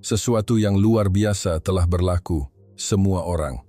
Sesuatu yang luar biasa telah berlaku, semua orang.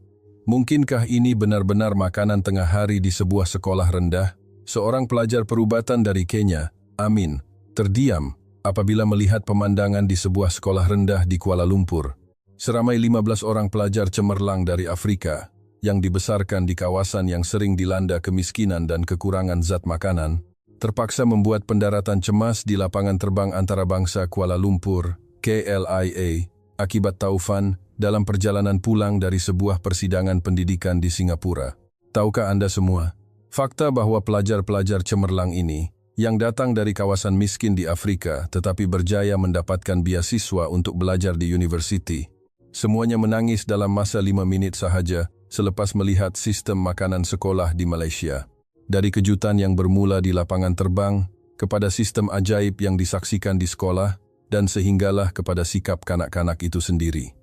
Mungkinkah ini benar-benar makanan tengah hari di sebuah sekolah rendah? Seorang pelajar perubatan dari Kenya, Amin, terdiam apabila melihat pemandangan di sebuah sekolah rendah di Kuala Lumpur. Seramai 15 orang pelajar cemerlang dari Afrika yang dibesarkan di kawasan yang sering dilanda kemiskinan dan kekurangan zat makanan, terpaksa membuat pendaratan cemas di lapangan terbang antarabangsa Kuala Lumpur, KLIA, akibat taufan dalam perjalanan pulang dari sebuah persidangan pendidikan di Singapura. Tahukah Anda semua, fakta bahwa pelajar-pelajar cemerlang ini, yang datang dari kawasan miskin di Afrika tetapi berjaya mendapatkan beasiswa untuk belajar di university, semuanya menangis dalam masa 5 menit sahaja selepas melihat sistem makanan sekolah di Malaysia. Dari kejutan yang bermula di lapangan terbang, kepada sistem ajaib yang disaksikan di sekolah, dan sehinggalah kepada sikap kanak-kanak itu sendiri.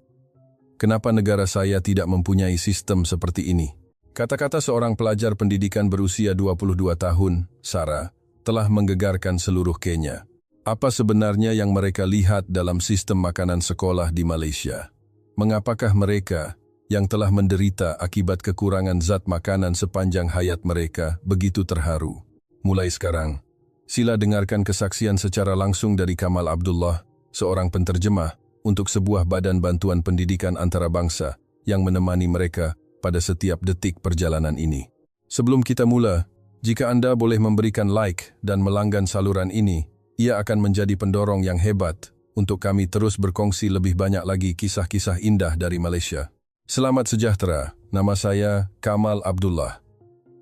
Kenapa negara saya tidak mempunyai sistem seperti ini? Kata-kata seorang pelajar pendidikan berusia 22 tahun, Sarah, telah menggegarkan seluruh Kenya. Apa sebenarnya yang mereka lihat dalam sistem makanan sekolah di Malaysia? Mengapakah mereka, yang telah menderita akibat kekurangan zat makanan sepanjang hayat mereka, begitu terharu? Mulai sekarang, sila dengarkan kesaksian secara langsung dari Kamal Abdullah, seorang penterjemah untuk sebuah badan bantuan pendidikan antarabangsa yang menemani mereka pada setiap detik perjalanan ini. Sebelum kita mula, jika Anda boleh memberikan like dan melanggan saluran ini, ia akan menjadi pendorong yang hebat untuk kami terus berkongsi lebih banyak lagi kisah-kisah indah dari Malaysia. Selamat sejahtera, nama saya Kamal Abdullah.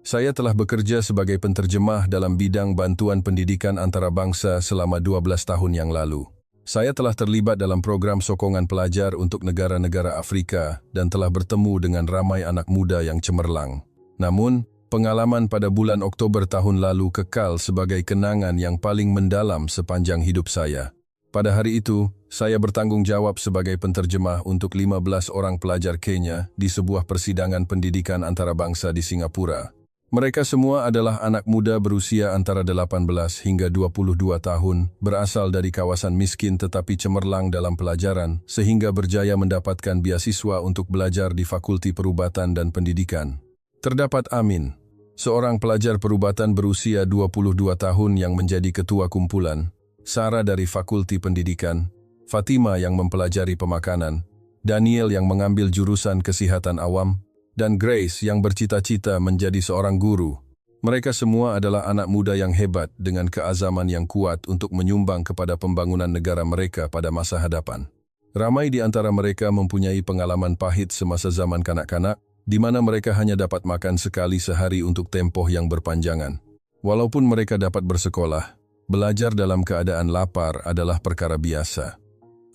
Saya telah bekerja sebagai penterjemah dalam bidang bantuan pendidikan antarabangsa selama 12 tahun yang lalu. Saya telah terlibat dalam program sokongan pelajar untuk negara-negara Afrika dan telah bertemu dengan ramai anak muda yang cemerlang. Namun, pengalaman pada bulan Oktober tahun lalu kekal sebagai kenangan yang paling mendalam sepanjang hidup saya. Pada hari itu, saya bertanggung jawab sebagai penterjemah untuk 15 orang pelajar Kenya di sebuah persidangan pendidikan antarabangsa di Singapura. Mereka semua adalah anak muda berusia antara 18 hingga 22 tahun, berasal dari kawasan miskin tetapi cemerlang dalam pelajaran, sehingga berjaya mendapatkan beasiswa untuk belajar di Fakulti Perubatan dan Pendidikan. Terdapat Amin, seorang pelajar perubatan berusia 22 tahun yang menjadi ketua kumpulan, Sarah dari Fakulti Pendidikan, Fatima yang mempelajari pemakanan, Daniel yang mengambil jurusan kesehatan awam, dan Grace yang bercita-cita menjadi seorang guru. Mereka semua adalah anak muda yang hebat dengan keazaman yang kuat untuk menyumbang kepada pembangunan negara mereka pada masa hadapan. Ramai di antara mereka mempunyai pengalaman pahit semasa zaman kanak-kanak, di mana mereka hanya dapat makan sekali sehari untuk tempoh yang berpanjangan. Walaupun mereka dapat bersekolah, belajar dalam keadaan lapar adalah perkara biasa.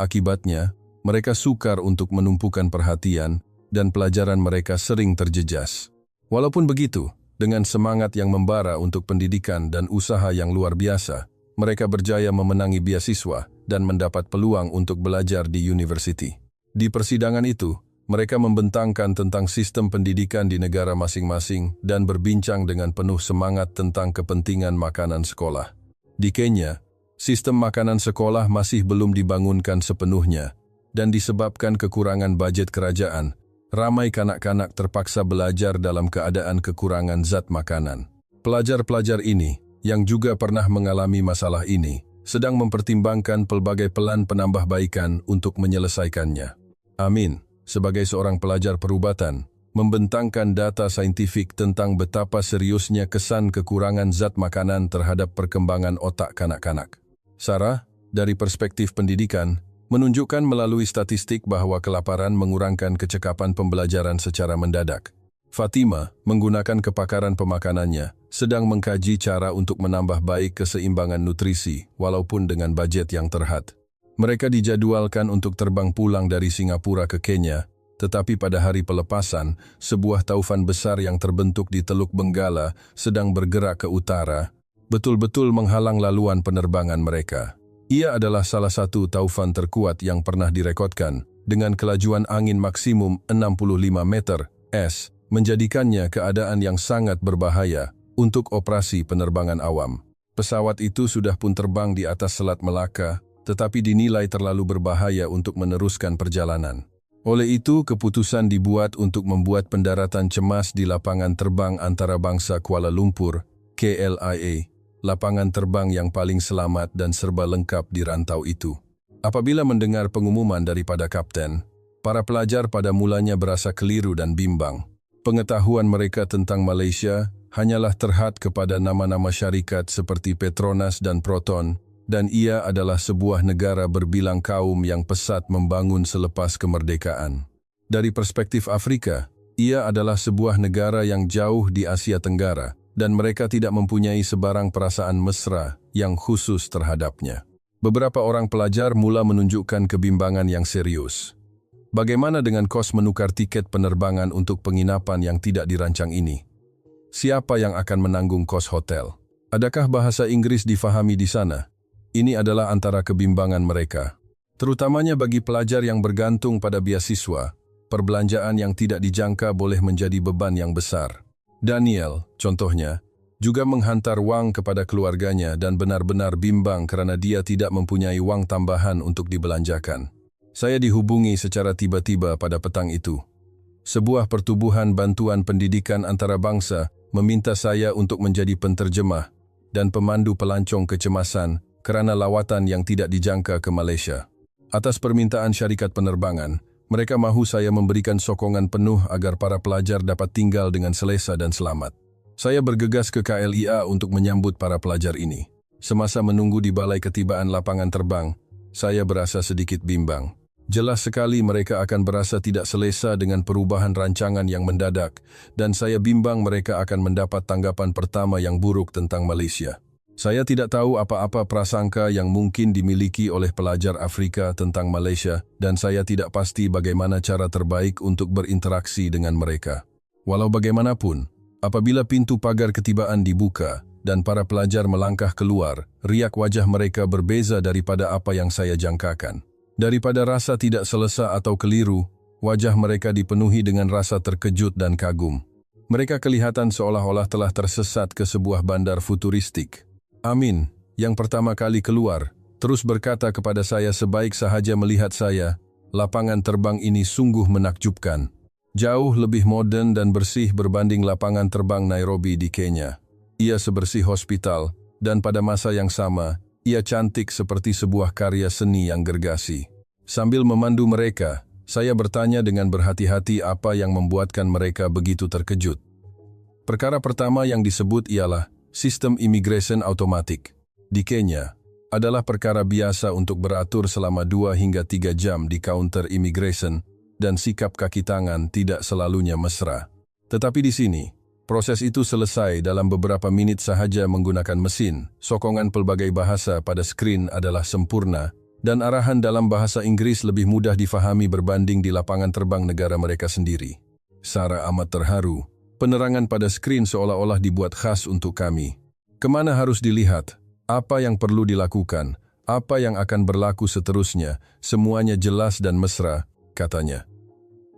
Akibatnya, mereka sukar untuk menumpukan perhatian, dan pelajaran mereka sering terjejas. Walaupun begitu, dengan semangat yang membara untuk pendidikan dan usaha yang luar biasa, mereka berjaya memenangi beasiswa dan mendapat peluang untuk belajar di university. Di persidangan itu, mereka membentangkan tentang sistem pendidikan di negara masing-masing dan berbincang dengan penuh semangat tentang kepentingan makanan sekolah. Di Kenya, sistem makanan sekolah masih belum dibangunkan sepenuhnya, dan disebabkan kekurangan budget kerajaan, ramai kanak-kanak terpaksa belajar dalam keadaan kekurangan zat makanan. Pelajar-pelajar ini, yang juga pernah mengalami masalah ini, sedang mempertimbangkan pelbagai pelan penambahbaikan untuk menyelesaikannya. Amin, sebagai seorang pelajar perubatan, membentangkan data saintifik tentang betapa seriusnya kesan kekurangan zat makanan terhadap perkembangan otak kanak-kanak. Sarah, dari perspektif pendidikan, menunjukkan melalui statistik bahwa kelaparan mengurangkan kecekapan pembelajaran secara mendadak. Fatima, menggunakan kepakaran pemakanannya, sedang mengkaji cara untuk menambah baik keseimbangan nutrisi, walaupun dengan budget yang terhad. Mereka dijadwalkan untuk terbang pulang dari Singapura ke Kenya, tetapi pada hari pelepasan, sebuah taufan besar yang terbentuk di Teluk Benggala sedang bergerak ke utara, betul-betul menghalang laluan penerbangan mereka. Ia adalah salah satu taufan terkuat yang pernah direkodkan, dengan kelajuan angin maksimum 65 meter s, menjadikannya keadaan yang sangat berbahaya untuk operasi penerbangan awam. Pesawat itu sudah pun terbang di atas Selat Melaka, tetapi dinilai terlalu berbahaya untuk meneruskan perjalanan. Oleh itu, keputusan dibuat untuk membuat pendaratan cemas di lapangan terbang antarabangsa Kuala Lumpur, KLIA, lapangan terbang yang paling selamat dan serba lengkap di rantau itu. Apabila mendengar pengumuman daripada kapten, para pelajar pada mulanya berasa keliru dan bimbang. Pengetahuan mereka tentang Malaysia hanyalah terhad kepada nama-nama syarikat seperti Petronas dan Proton, dan ia adalah sebuah negara berbilang kaum yang pesat membangun selepas kemerdekaan. Dari perspektif Afrika, ia adalah sebuah negara yang jauh di Asia Tenggara, dan mereka tidak mempunyai sebarang perasaan mesra yang khusus terhadapnya. Beberapa orang pelajar mula menunjukkan kebimbangan yang serius. Bagaimana dengan kos menukar tiket penerbangan untuk penginapan yang tidak dirancang ini? Siapa yang akan menanggung kos hotel? Adakah bahasa Inggris difahami di sana? Ini adalah antara kebimbangan mereka. Terutamanya bagi pelajar yang bergantung pada beasiswa, perbelanjaan yang tidak dijangka boleh menjadi beban yang besar. Daniel, contohnya, juga menghantar wang kepada keluarganya dan benar-benar bimbang kerana dia tidak mempunyai wang tambahan untuk dibelanjakan. Saya dihubungi secara tiba-tiba pada petang itu. Sebuah pertubuhan bantuan pendidikan antarabangsa meminta saya untuk menjadi penterjemah dan pemandu pelancong kecemasan kerana lawatan yang tidak dijangka ke Malaysia. Atas permintaan syarikat penerbangan, mereka mahu saya memberikan sokongan penuh agar para pelajar dapat tinggal dengan selesa dan selamat. Saya bergegas ke KLIA untuk menyambut para pelajar ini. Semasa menunggu di balai ketibaan lapangan terbang, saya berasa sedikit bimbang. Jelas sekali mereka akan berasa tidak selesa dengan perubahan rancangan yang mendadak, dan saya bimbang mereka akan mendapat tanggapan pertama yang buruk tentang Malaysia. Saya tidak tahu apa-apa prasangka yang mungkin dimiliki oleh pelajar Afrika tentang Malaysia, dan saya tidak pasti bagaimana cara terbaik untuk berinteraksi dengan mereka. Walau bagaimanapun, apabila pintu pagar ketibaan dibuka dan para pelajar melangkah keluar, riak wajah mereka berbeza daripada apa yang saya jangkakan. Daripada rasa tidak selesa atau keliru, wajah mereka dipenuhi dengan rasa terkejut dan kagum. Mereka kelihatan seolah-olah telah tersesat ke sebuah bandar futuristik. Amin, yang pertama kali keluar, terus berkata kepada saya sebaik sahaja melihat saya, lapangan terbang ini sungguh menakjubkan. Jauh lebih moden dan bersih berbanding lapangan terbang Nairobi di Kenya. Ia sebersih hospital, dan pada masa yang sama, ia cantik seperti sebuah karya seni yang gergasi. Sambil memandu mereka, saya bertanya dengan berhati-hati apa yang membuatkan mereka begitu terkejut. Perkara pertama yang disebut ialah sistem imigresen automatik. Di Kenya, adalah perkara biasa untuk beratur selama 2 hingga 3 jam di kaunter imigresen dan sikap kaki tangan tidak selalunya mesra. Tetapi di sini, proses itu selesai dalam beberapa menit sahaja menggunakan mesin. Sokongan pelbagai bahasa pada skrin adalah sempurna dan arahan dalam bahasa Inggris lebih mudah difahami berbanding di lapangan terbang negara mereka sendiri. Sarah amat terharu. Penerangan pada skrin seolah-olah dibuat khas untuk kami. Kemana harus dilihat? Apa yang perlu dilakukan? Apa yang akan berlaku seterusnya? Semuanya jelas dan mesra, katanya.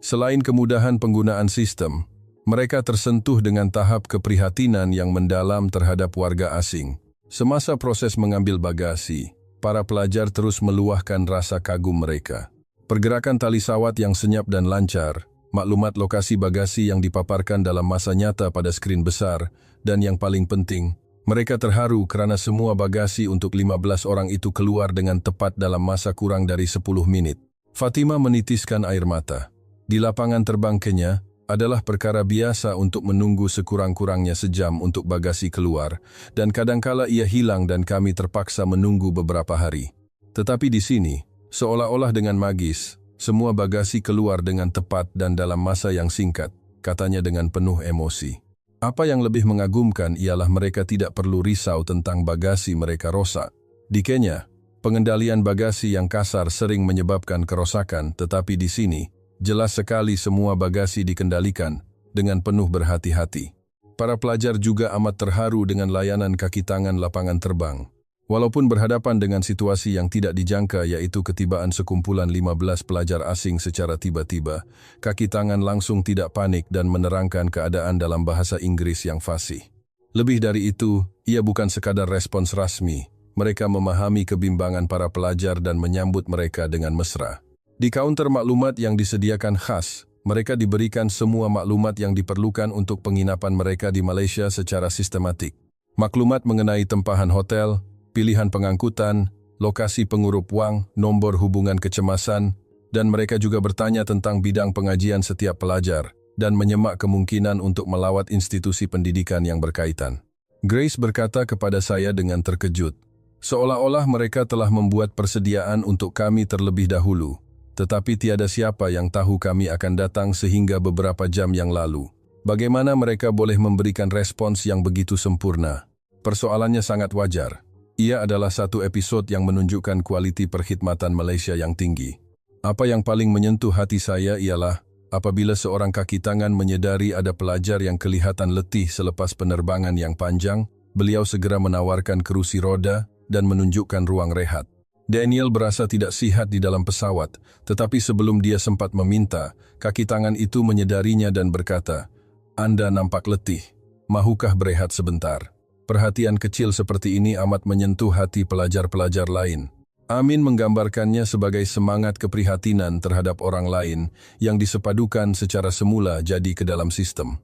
Selain kemudahan penggunaan sistem, mereka tersentuh dengan tahap keprihatinan yang mendalam terhadap warga asing. Semasa proses mengambil bagasi, para pelajar terus meluahkan rasa kagum mereka. Pergerakan tali sawat yang senyap dan lancar, maklumat lokasi bagasi yang dipaparkan dalam masa nyata pada skrin besar, dan yang paling penting, mereka terharu kerana semua bagasi untuk 15 orang itu keluar dengan tepat dalam masa kurang dari 10 menit. Fatima menitiskan air mata. Di lapangan terbang Kenya, adalah perkara biasa untuk menunggu sekurang-kurangnya sejam untuk bagasi keluar, dan kadangkala ia hilang dan kami terpaksa menunggu beberapa hari. Tetapi di sini, seolah-olah dengan magis, semua bagasi keluar dengan tepat dan dalam masa yang singkat, katanya dengan penuh emosi. Apa yang lebih mengagumkan ialah mereka tidak perlu risau tentang bagasi mereka rosak. Di Kenya, pengendalian bagasi yang kasar sering menyebabkan kerosakan, tetapi di sini, jelas sekali semua bagasi dikendalikan dengan penuh berhati-hati. Para pelajar juga amat terharu dengan layanan kaki tangan lapangan terbang. Walaupun berhadapan dengan situasi yang tidak dijangka yaitu ketibaan sekumpulan 15 pelajar asing secara tiba-tiba, kaki tangan langsung tidak panik dan menerangkan keadaan dalam bahasa Inggris yang fasih. Lebih dari itu, ia bukan sekadar respons rasmi, mereka memahami kebimbangan para pelajar dan menyambut mereka dengan mesra. Di kaunter maklumat yang disediakan khas, mereka diberikan semua maklumat yang diperlukan untuk penginapan mereka di Malaysia secara sistematik. Maklumat mengenai tempahan hotel, pilihan pengangkutan, lokasi pengurup wang, nombor hubungan kecemasan, dan mereka juga bertanya tentang bidang pengajian setiap pelajar dan menyemak kemungkinan untuk melawat institusi pendidikan yang berkaitan. Grace berkata kepada saya dengan terkejut, seolah-olah mereka telah membuat persediaan untuk kami terlebih dahulu, tetapi tiada siapa yang tahu kami akan datang sehingga beberapa jam yang lalu. Bagaimana mereka boleh memberikan respons yang begitu sempurna? Persoalannya sangat wajar. Ia adalah satu episode yang menunjukkan kualiti perkhidmatan Malaysia yang tinggi. Apa yang paling menyentuh hati saya ialah apabila seorang kaki tangan menyedari ada pelajar yang kelihatan letih selepas penerbangan yang panjang, beliau segera menawarkan kerusi roda dan menunjukkan ruang rehat. Daniel berasa tidak sihat di dalam pesawat, tetapi sebelum dia sempat meminta, kaki tangan itu menyedarinya dan berkata, "Anda nampak letih, mahukah berehat sebentar?" Perhatian kecil seperti ini amat menyentuh hati pelajar-pelajar lain. Amin menggambarkannya sebagai semangat keprihatinan terhadap orang lain yang disepadukan secara semula jadi ke dalam sistem.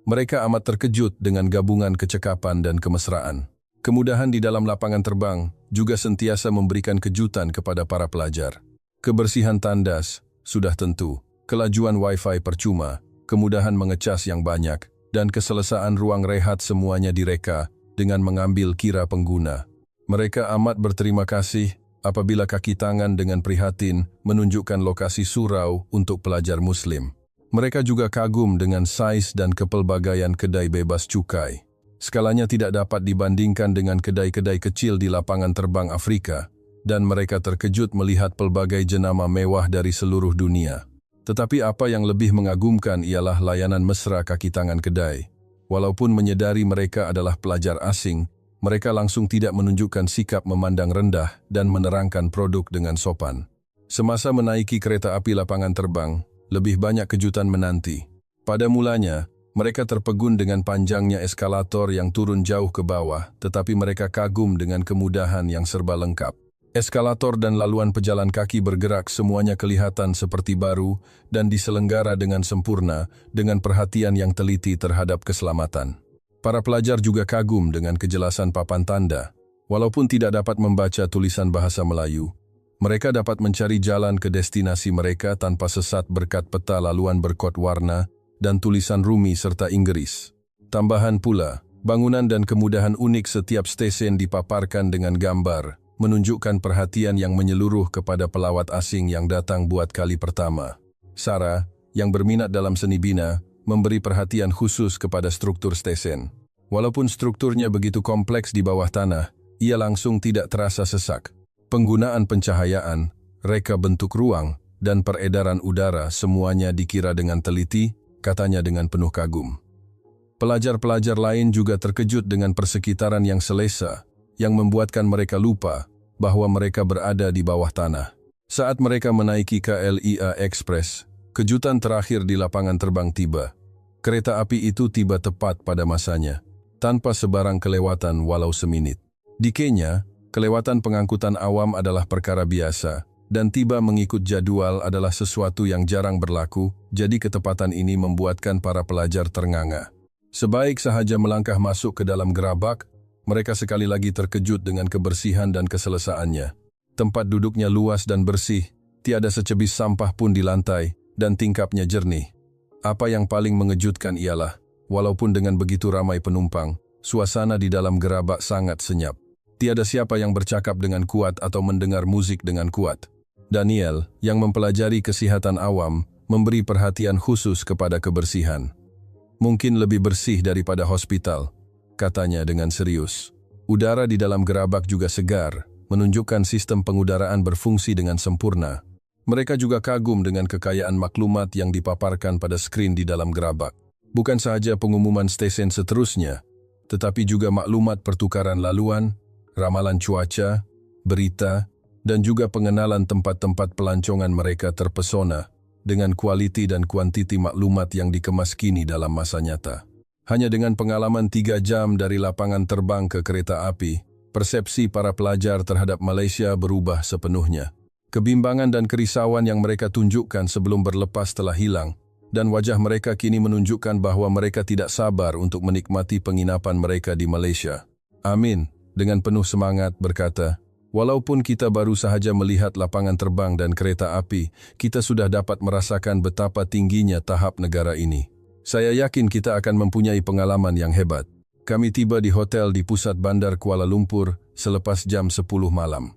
Mereka amat terkejut dengan gabungan kecekapan dan kemesraan. Kemudahan di dalam lapangan terbang juga sentiasa memberikan kejutan kepada para pelajar. Kebersihan tandas, sudah tentu, kelajuan wifi percuma, kemudahan mengecas yang banyak, dan keselesaan ruang rehat semuanya direka dengan mengambil kira pengguna. Mereka amat berterima kasih apabila kaki tangan dengan prihatin menunjukkan lokasi surau untuk pelajar Muslim. Mereka juga kagum dengan saiz dan kepelbagaian kedai bebas cukai. Skalanya tidak dapat dibandingkan dengan kedai-kedai kecil di lapangan terbang Afrika, dan mereka terkejut melihat pelbagai jenama mewah dari seluruh dunia. Tetapi apa yang lebih mengagumkan ialah layanan mesra kaki tangan kedai. Walaupun menyedari mereka adalah pelajar asing, mereka langsung tidak menunjukkan sikap memandang rendah dan menerangkan produk dengan sopan. Semasa menaiki kereta api lapangan terbang, lebih banyak kejutan menanti. Pada mulanya, mereka terpegun dengan panjangnya eskalator yang turun jauh ke bawah, tetapi mereka kagum dengan kemudahan yang serba lengkap. Eskalator dan laluan pejalan kaki bergerak semuanya kelihatan seperti baru dan diselenggara dengan sempurna dengan perhatian yang teliti terhadap keselamatan. Para pelajar juga kagum dengan kejelasan papan tanda. Walaupun tidak dapat membaca tulisan bahasa Melayu, mereka dapat mencari jalan ke destinasi mereka tanpa sesat berkat peta laluan berkod warna dan tulisan Rumi serta Inggris. Tambahan pula, bangunan dan kemudahan unik setiap stesen dipaparkan dengan gambar, menunjukkan perhatian yang menyeluruh kepada pelawat asing yang datang buat kali pertama. Sarah, yang berminat dalam seni bina, memberi perhatian khusus kepada struktur stesen. Walaupun strukturnya begitu kompleks di bawah tanah, ia langsung tidak terasa sesak. Penggunaan pencahayaan, reka bentuk ruang, dan peredaran udara semuanya dikira dengan teliti, katanya dengan penuh kagum. Pelajar-pelajar lain juga terkejut dengan persekitaran yang selesa, yang membuatkan mereka lupa bahwa mereka berada di bawah tanah. Saat mereka menaiki KLIA Express, kejutan terakhir di lapangan terbang tiba. Kereta api itu tiba tepat pada masanya, tanpa sebarang kelewatan walau seminit. Di Kenya, kelewatan pengangkutan awam adalah perkara biasa, dan tiba mengikut jadwal adalah sesuatu yang jarang berlaku, jadi ketepatan ini membuatkan para pelajar ternganga. Sebaik sahaja melangkah masuk ke dalam gerabak, mereka sekali lagi terkejut dengan kebersihan dan keselesaannya. Tempat duduknya luas dan bersih, tiada secebis sampah pun di lantai, dan tingkapnya jernih. Apa yang paling mengejutkan ialah, walaupun dengan begitu ramai penumpang, suasana di dalam gerabak sangat senyap. Tiada siapa yang bercakap dengan kuat atau mendengar musik dengan kuat. Daniel, yang mempelajari kesihatan awam, memberi perhatian khusus kepada kebersihan. Mungkin lebih bersih daripada hospital, katanya dengan serius. Udara di dalam gerabak juga segar, menunjukkan sistem pengudaraan berfungsi dengan sempurna. Mereka juga kagum dengan kekayaan maklumat yang dipaparkan pada skrin di dalam gerabak. Bukan sahaja pengumuman stesen seterusnya, tetapi juga maklumat pertukaran laluan, ramalan cuaca, berita, dan juga pengenalan tempat-tempat pelancongan. Mereka terpesona dengan kualiti dan kuantiti maklumat yang dikemas kini dalam masa nyata. Hanya dengan pengalaman 3 jam dari lapangan terbang ke kereta api, Persepsi para pelajar terhadap Malaysia berubah sepenuhnya. Kebimbangan dan kerisauan yang mereka tunjukkan sebelum berlepas telah hilang, dan wajah mereka kini menunjukkan bahwa mereka tidak sabar untuk menikmati penginapan mereka di Malaysia. Amin, dengan penuh semangat berkata, "Walaupun kita baru sahaja melihat lapangan terbang dan kereta api, kita sudah dapat merasakan betapa tingginya tahap negara ini. Saya yakin kita akan mempunyai pengalaman yang hebat." Kami tiba di hotel di pusat bandar Kuala Lumpur selepas jam 10 malam.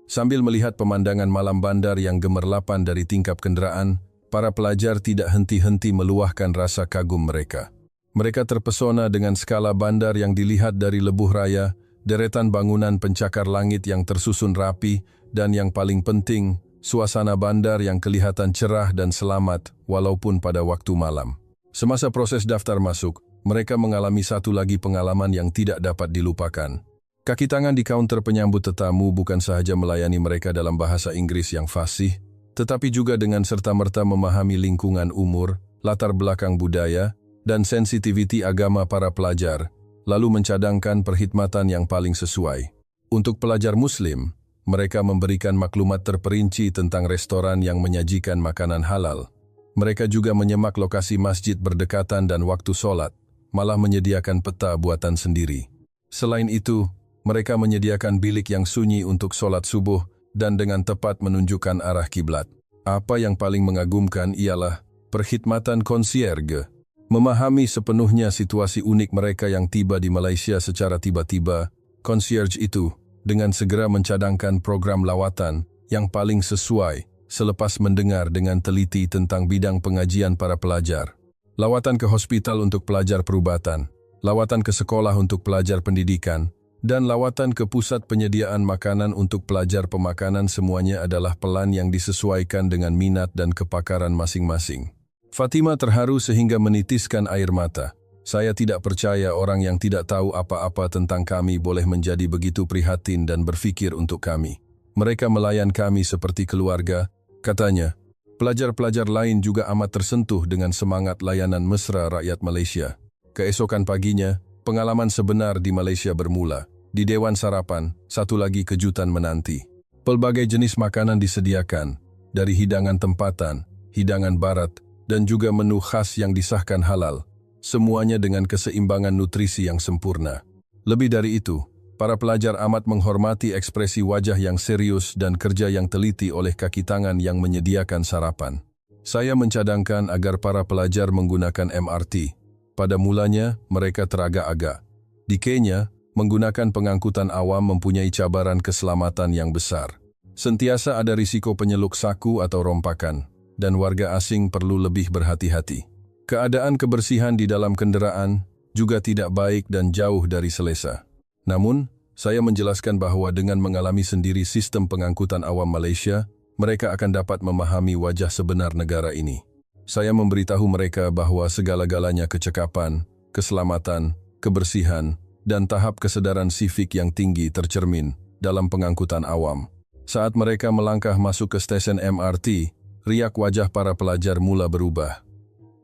Sambil melihat pemandangan malam bandar yang gemerlapan dari tingkap kenderaan, para pelajar tidak henti-henti meluahkan rasa kagum mereka. Mereka terpesona dengan skala bandar yang dilihat dari lebuh raya, deretan bangunan pencakar langit yang tersusun rapi, dan yang paling penting, suasana bandar yang kelihatan cerah dan selamat walaupun pada waktu malam. Semasa proses daftar masuk, mereka mengalami satu lagi pengalaman yang tidak dapat dilupakan. Kaki tangan di kaunter penyambut tetamu bukan sahaja melayani mereka dalam bahasa Inggris yang fasih, tetapi juga dengan serta-merta memahami lingkungan umur, latar belakang budaya, dan sensitiviti agama para pelajar, lalu mencadangkan perkhidmatan yang paling sesuai. Untuk pelajar Muslim, mereka memberikan maklumat terperinci tentang restoran yang menyajikan makanan halal. Mereka juga menyemak lokasi masjid berdekatan dan waktu sholat, malah menyediakan peta buatan sendiri. Selain itu, mereka menyediakan bilik yang sunyi untuk sholat subuh dan dengan tepat menunjukkan arah kiblat. Apa yang paling mengagumkan ialah perkhidmatan konsierge. Memahami sepenuhnya situasi unik mereka yang tiba di Malaysia secara tiba-tiba, konsierge itu dengan segera mencadangkan program lawatan yang paling sesuai selepas mendengar dengan teliti tentang bidang pengajian para pelajar. Lawatan ke hospital untuk pelajar perubatan, lawatan ke sekolah untuk pelajar pendidikan, dan lawatan ke pusat penyediaan makanan untuk pelajar pemakanan semuanya adalah pelan yang disesuaikan dengan minat dan kepakaran masing-masing. Fatima terharu sehingga menitiskan air mata. Saya tidak percaya orang yang tidak tahu apa-apa tentang kami boleh menjadi begitu prihatin dan berfikir untuk kami. Mereka melayan kami seperti keluarga, katanya. Pelajar-pelajar lain juga amat tersentuh dengan semangat layanan mesra rakyat Malaysia. Keesokan paginya, pengalaman sebenar di Malaysia bermula. Di Dewan Sarapan, satu lagi kejutan menanti. Pelbagai jenis makanan disediakan, dari hidangan tempatan, hidangan barat, dan juga menu khas yang disahkan halal. Semuanya dengan keseimbangan nutrisi yang sempurna. Lebih dari itu, para pelajar amat menghormati ekspresi wajah yang serius dan kerja yang teliti oleh kaki tangan yang menyediakan sarapan. Saya mencadangkan agar para pelajar menggunakan MRT. Pada mulanya, mereka teragak-agak. Di Kenya, menggunakan pengangkutan awam mempunyai cabaran keselamatan yang besar. Sentiasa ada risiko penyeluk saku atau rompakan, dan warga asing perlu lebih berhati-hati. Keadaan kebersihan di dalam kendaraan juga tidak baik dan jauh dari selesa. Namun, saya menjelaskan bahwa dengan mengalami sendiri sistem pengangkutan awam Malaysia, mereka akan dapat memahami wajah sebenar negara ini. Saya memberitahu mereka bahwa segala-galanya kecekapan, keselamatan, kebersihan, dan tahap kesedaran sivik yang tinggi tercermin dalam pengangkutan awam. Saat mereka melangkah masuk ke stesen MRT, riak wajah para pelajar mula berubah.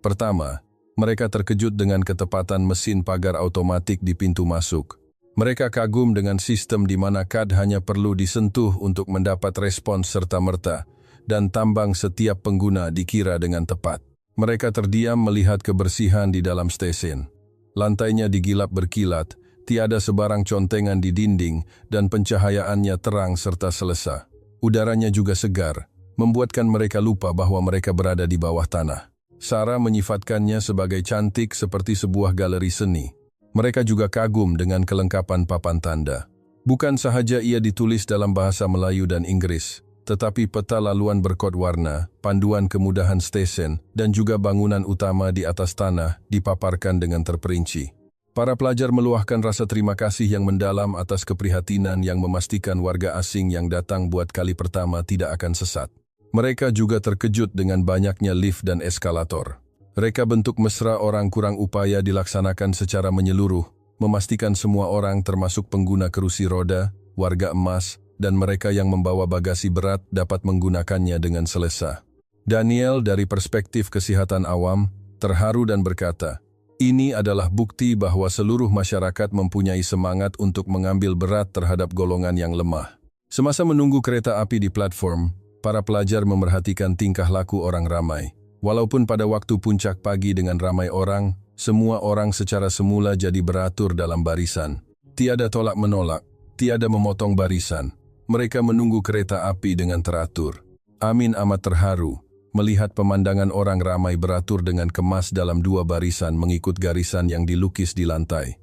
Pertama, mereka terkejut dengan ketepatan mesin pagar otomatik di pintu masuk. Mereka kagum dengan sistem di mana kad hanya perlu disentuh untuk mendapat respons serta-merta, dan tambang setiap pengguna dikira dengan tepat. Mereka terdiam melihat kebersihan di dalam stesen. Lantainya digilap berkilat, tiada sebarang contengan di dinding, dan pencahayaannya terang serta selesa. Udaranya juga segar, membuatkan mereka lupa bahwa mereka berada di bawah tanah. Sarah menyifatkannya sebagai cantik seperti sebuah galeri seni. Mereka juga kagum dengan kelengkapan papan tanda. Bukan sahaja ia ditulis dalam bahasa Melayu dan Inggris, tetapi peta laluan berkod warna, panduan kemudahan stesen, dan juga bangunan utama di atas tanah dipaparkan dengan terperinci. Para pelajar meluahkan rasa terima kasih yang mendalam atas keprihatinan yang memastikan warga asing yang datang buat kali pertama tidak akan sesat. Mereka juga terkejut dengan banyaknya lift dan eskalator. Reka bentuk mesra orang kurang upaya dilaksanakan secara menyeluruh, memastikan semua orang termasuk pengguna kerusi roda, warga emas, dan mereka yang membawa bagasi berat dapat menggunakannya dengan selesa. Daniel dari perspektif kesehatan awam, terharu dan berkata, Ini adalah bukti bahwa seluruh masyarakat mempunyai semangat untuk mengambil berat terhadap golongan yang lemah. Semasa menunggu kereta api di platform, para pelajar memerhatikan tingkah laku orang ramai. Walaupun pada waktu puncak pagi dengan ramai orang, semua orang secara semula jadi beratur dalam barisan. Tiada tolak-menolak, tiada memotong barisan. Mereka menunggu kereta api dengan teratur. Amin amat terharu melihat pemandangan orang ramai beratur dengan kemas dalam dua barisan mengikut garisan yang dilukis di lantai.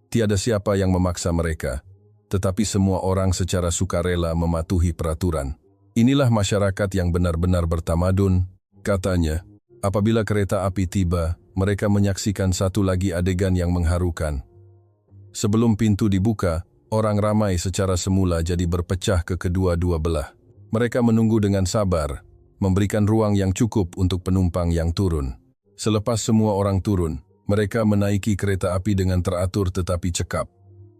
Tiada siapa yang memaksa mereka, tetapi semua orang secara sukarela mematuhi peraturan. Inilah masyarakat yang benar-benar bertamadun, katanya. Apabila kereta api tiba, mereka menyaksikan satu lagi adegan yang mengharukan. Sebelum pintu dibuka, orang ramai secara semula jadi berpecah ke kedua-dua belah. Mereka menunggu dengan sabar, memberikan ruang yang cukup untuk penumpang yang turun. Selepas semua orang turun, mereka menaiki kereta api dengan teratur tetapi cekap.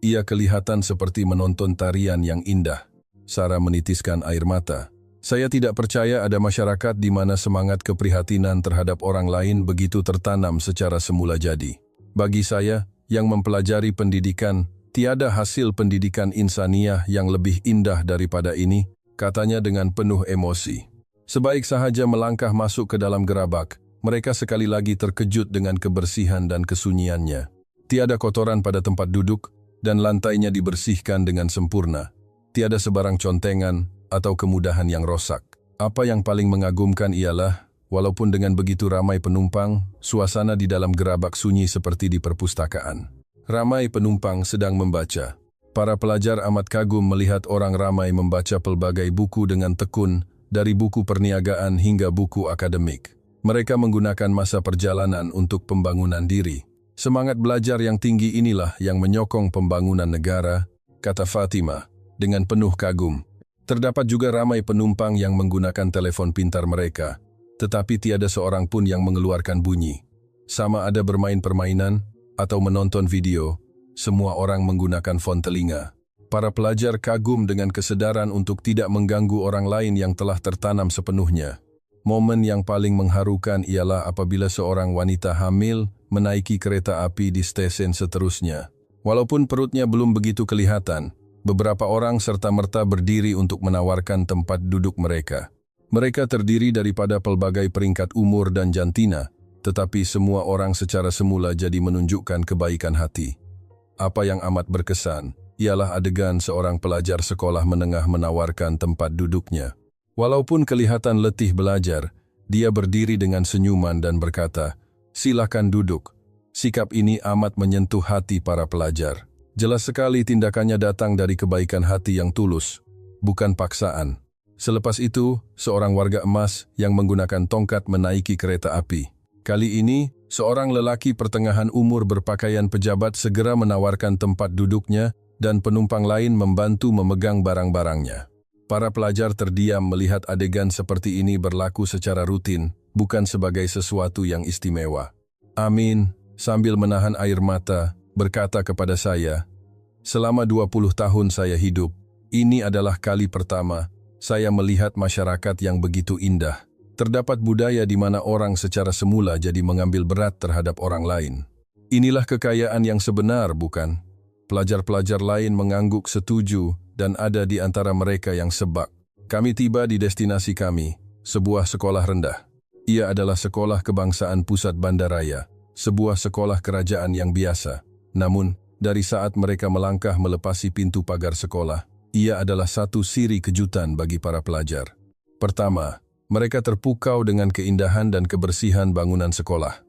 Ia kelihatan seperti menonton tarian yang indah. Sarah menitiskan air mata. Saya tidak percaya ada masyarakat di mana semangat keprihatinan terhadap orang lain begitu tertanam secara semula jadi. Bagi saya, yang mempelajari pendidikan, tiada hasil pendidikan insaniah yang lebih indah daripada ini, katanya dengan penuh emosi. Sebaik sahaja melangkah masuk ke dalam gerabak, mereka sekali lagi terkejut dengan kebersihan dan kesunyiannya. Tiada kotoran pada tempat duduk, dan lantainya dibersihkan dengan sempurna. Tiada sebarang contengan atau kemudahan yang rosak. Apa yang paling mengagumkan ialah, walaupun dengan begitu ramai penumpang, suasana di dalam gerabak sunyi seperti di perpustakaan. Ramai penumpang sedang membaca. Para pelajar amat kagum melihat orang ramai membaca pelbagai buku dengan tekun, dari buku perniagaan hingga buku akademik. Mereka menggunakan masa perjalanan untuk pembangunan diri. Semangat belajar yang tinggi inilah yang menyokong pembangunan negara, kata Fatima, dengan penuh kagum. Terdapat juga ramai penumpang yang menggunakan telepon pintar mereka, tetapi tiada seorang pun yang mengeluarkan bunyi. Sama ada bermain permainan atau menonton video, semua orang menggunakan fon telinga. Para pelajar kagum dengan kesedaran untuk tidak mengganggu orang lain yang telah tertanam sepenuhnya. Momen yang paling mengharukan ialah apabila seorang wanita hamil menaiki kereta api di stesen seterusnya. Walaupun perutnya belum begitu kelihatan, beberapa orang serta-merta berdiri untuk menawarkan tempat duduk mereka. Mereka terdiri daripada pelbagai peringkat umur dan jantina, tetapi semua orang secara semula jadi menunjukkan kebaikan hati. Apa yang amat berkesan ialah adegan seorang pelajar sekolah menengah menawarkan tempat duduknya. Walaupun kelihatan letih belajar, dia berdiri dengan senyuman dan berkata, "Silakan duduk." Sikap ini amat menyentuh hati para pelajar. Jelas sekali tindakannya datang dari kebaikan hati yang tulus, bukan paksaan. Selepas itu, seorang warga emas yang menggunakan tongkat menaiki kereta api. Kali ini, seorang lelaki pertengahan umur berpakaian pejabat segera menawarkan tempat duduknya dan penumpang lain membantu memegang barang-barangnya. Para pelajar terdiam melihat adegan seperti ini berlaku secara rutin, bukan sebagai sesuatu yang istimewa. Amin, sambil menahan air mata, berkata kepada saya, "Selama 20 tahun saya hidup, ini adalah kali pertama saya melihat masyarakat yang begitu indah. Terdapat budaya di mana orang secara semula jadi mengambil berat terhadap orang lain. Inilah kekayaan yang sebenar, bukan?" Pelajar-pelajar lain mengangguk setuju dan ada di antara mereka yang sebak. Kami tiba di destinasi kami, sebuah sekolah rendah. Ia adalah sekolah kebangsaan pusat bandaraya, sebuah sekolah kerajaan yang biasa. Namun, dari saat mereka melangkah melepasi pintu pagar sekolah, ia adalah satu siri kejutan bagi para pelajar. Pertama, mereka terpukau dengan keindahan dan kebersihan bangunan sekolah.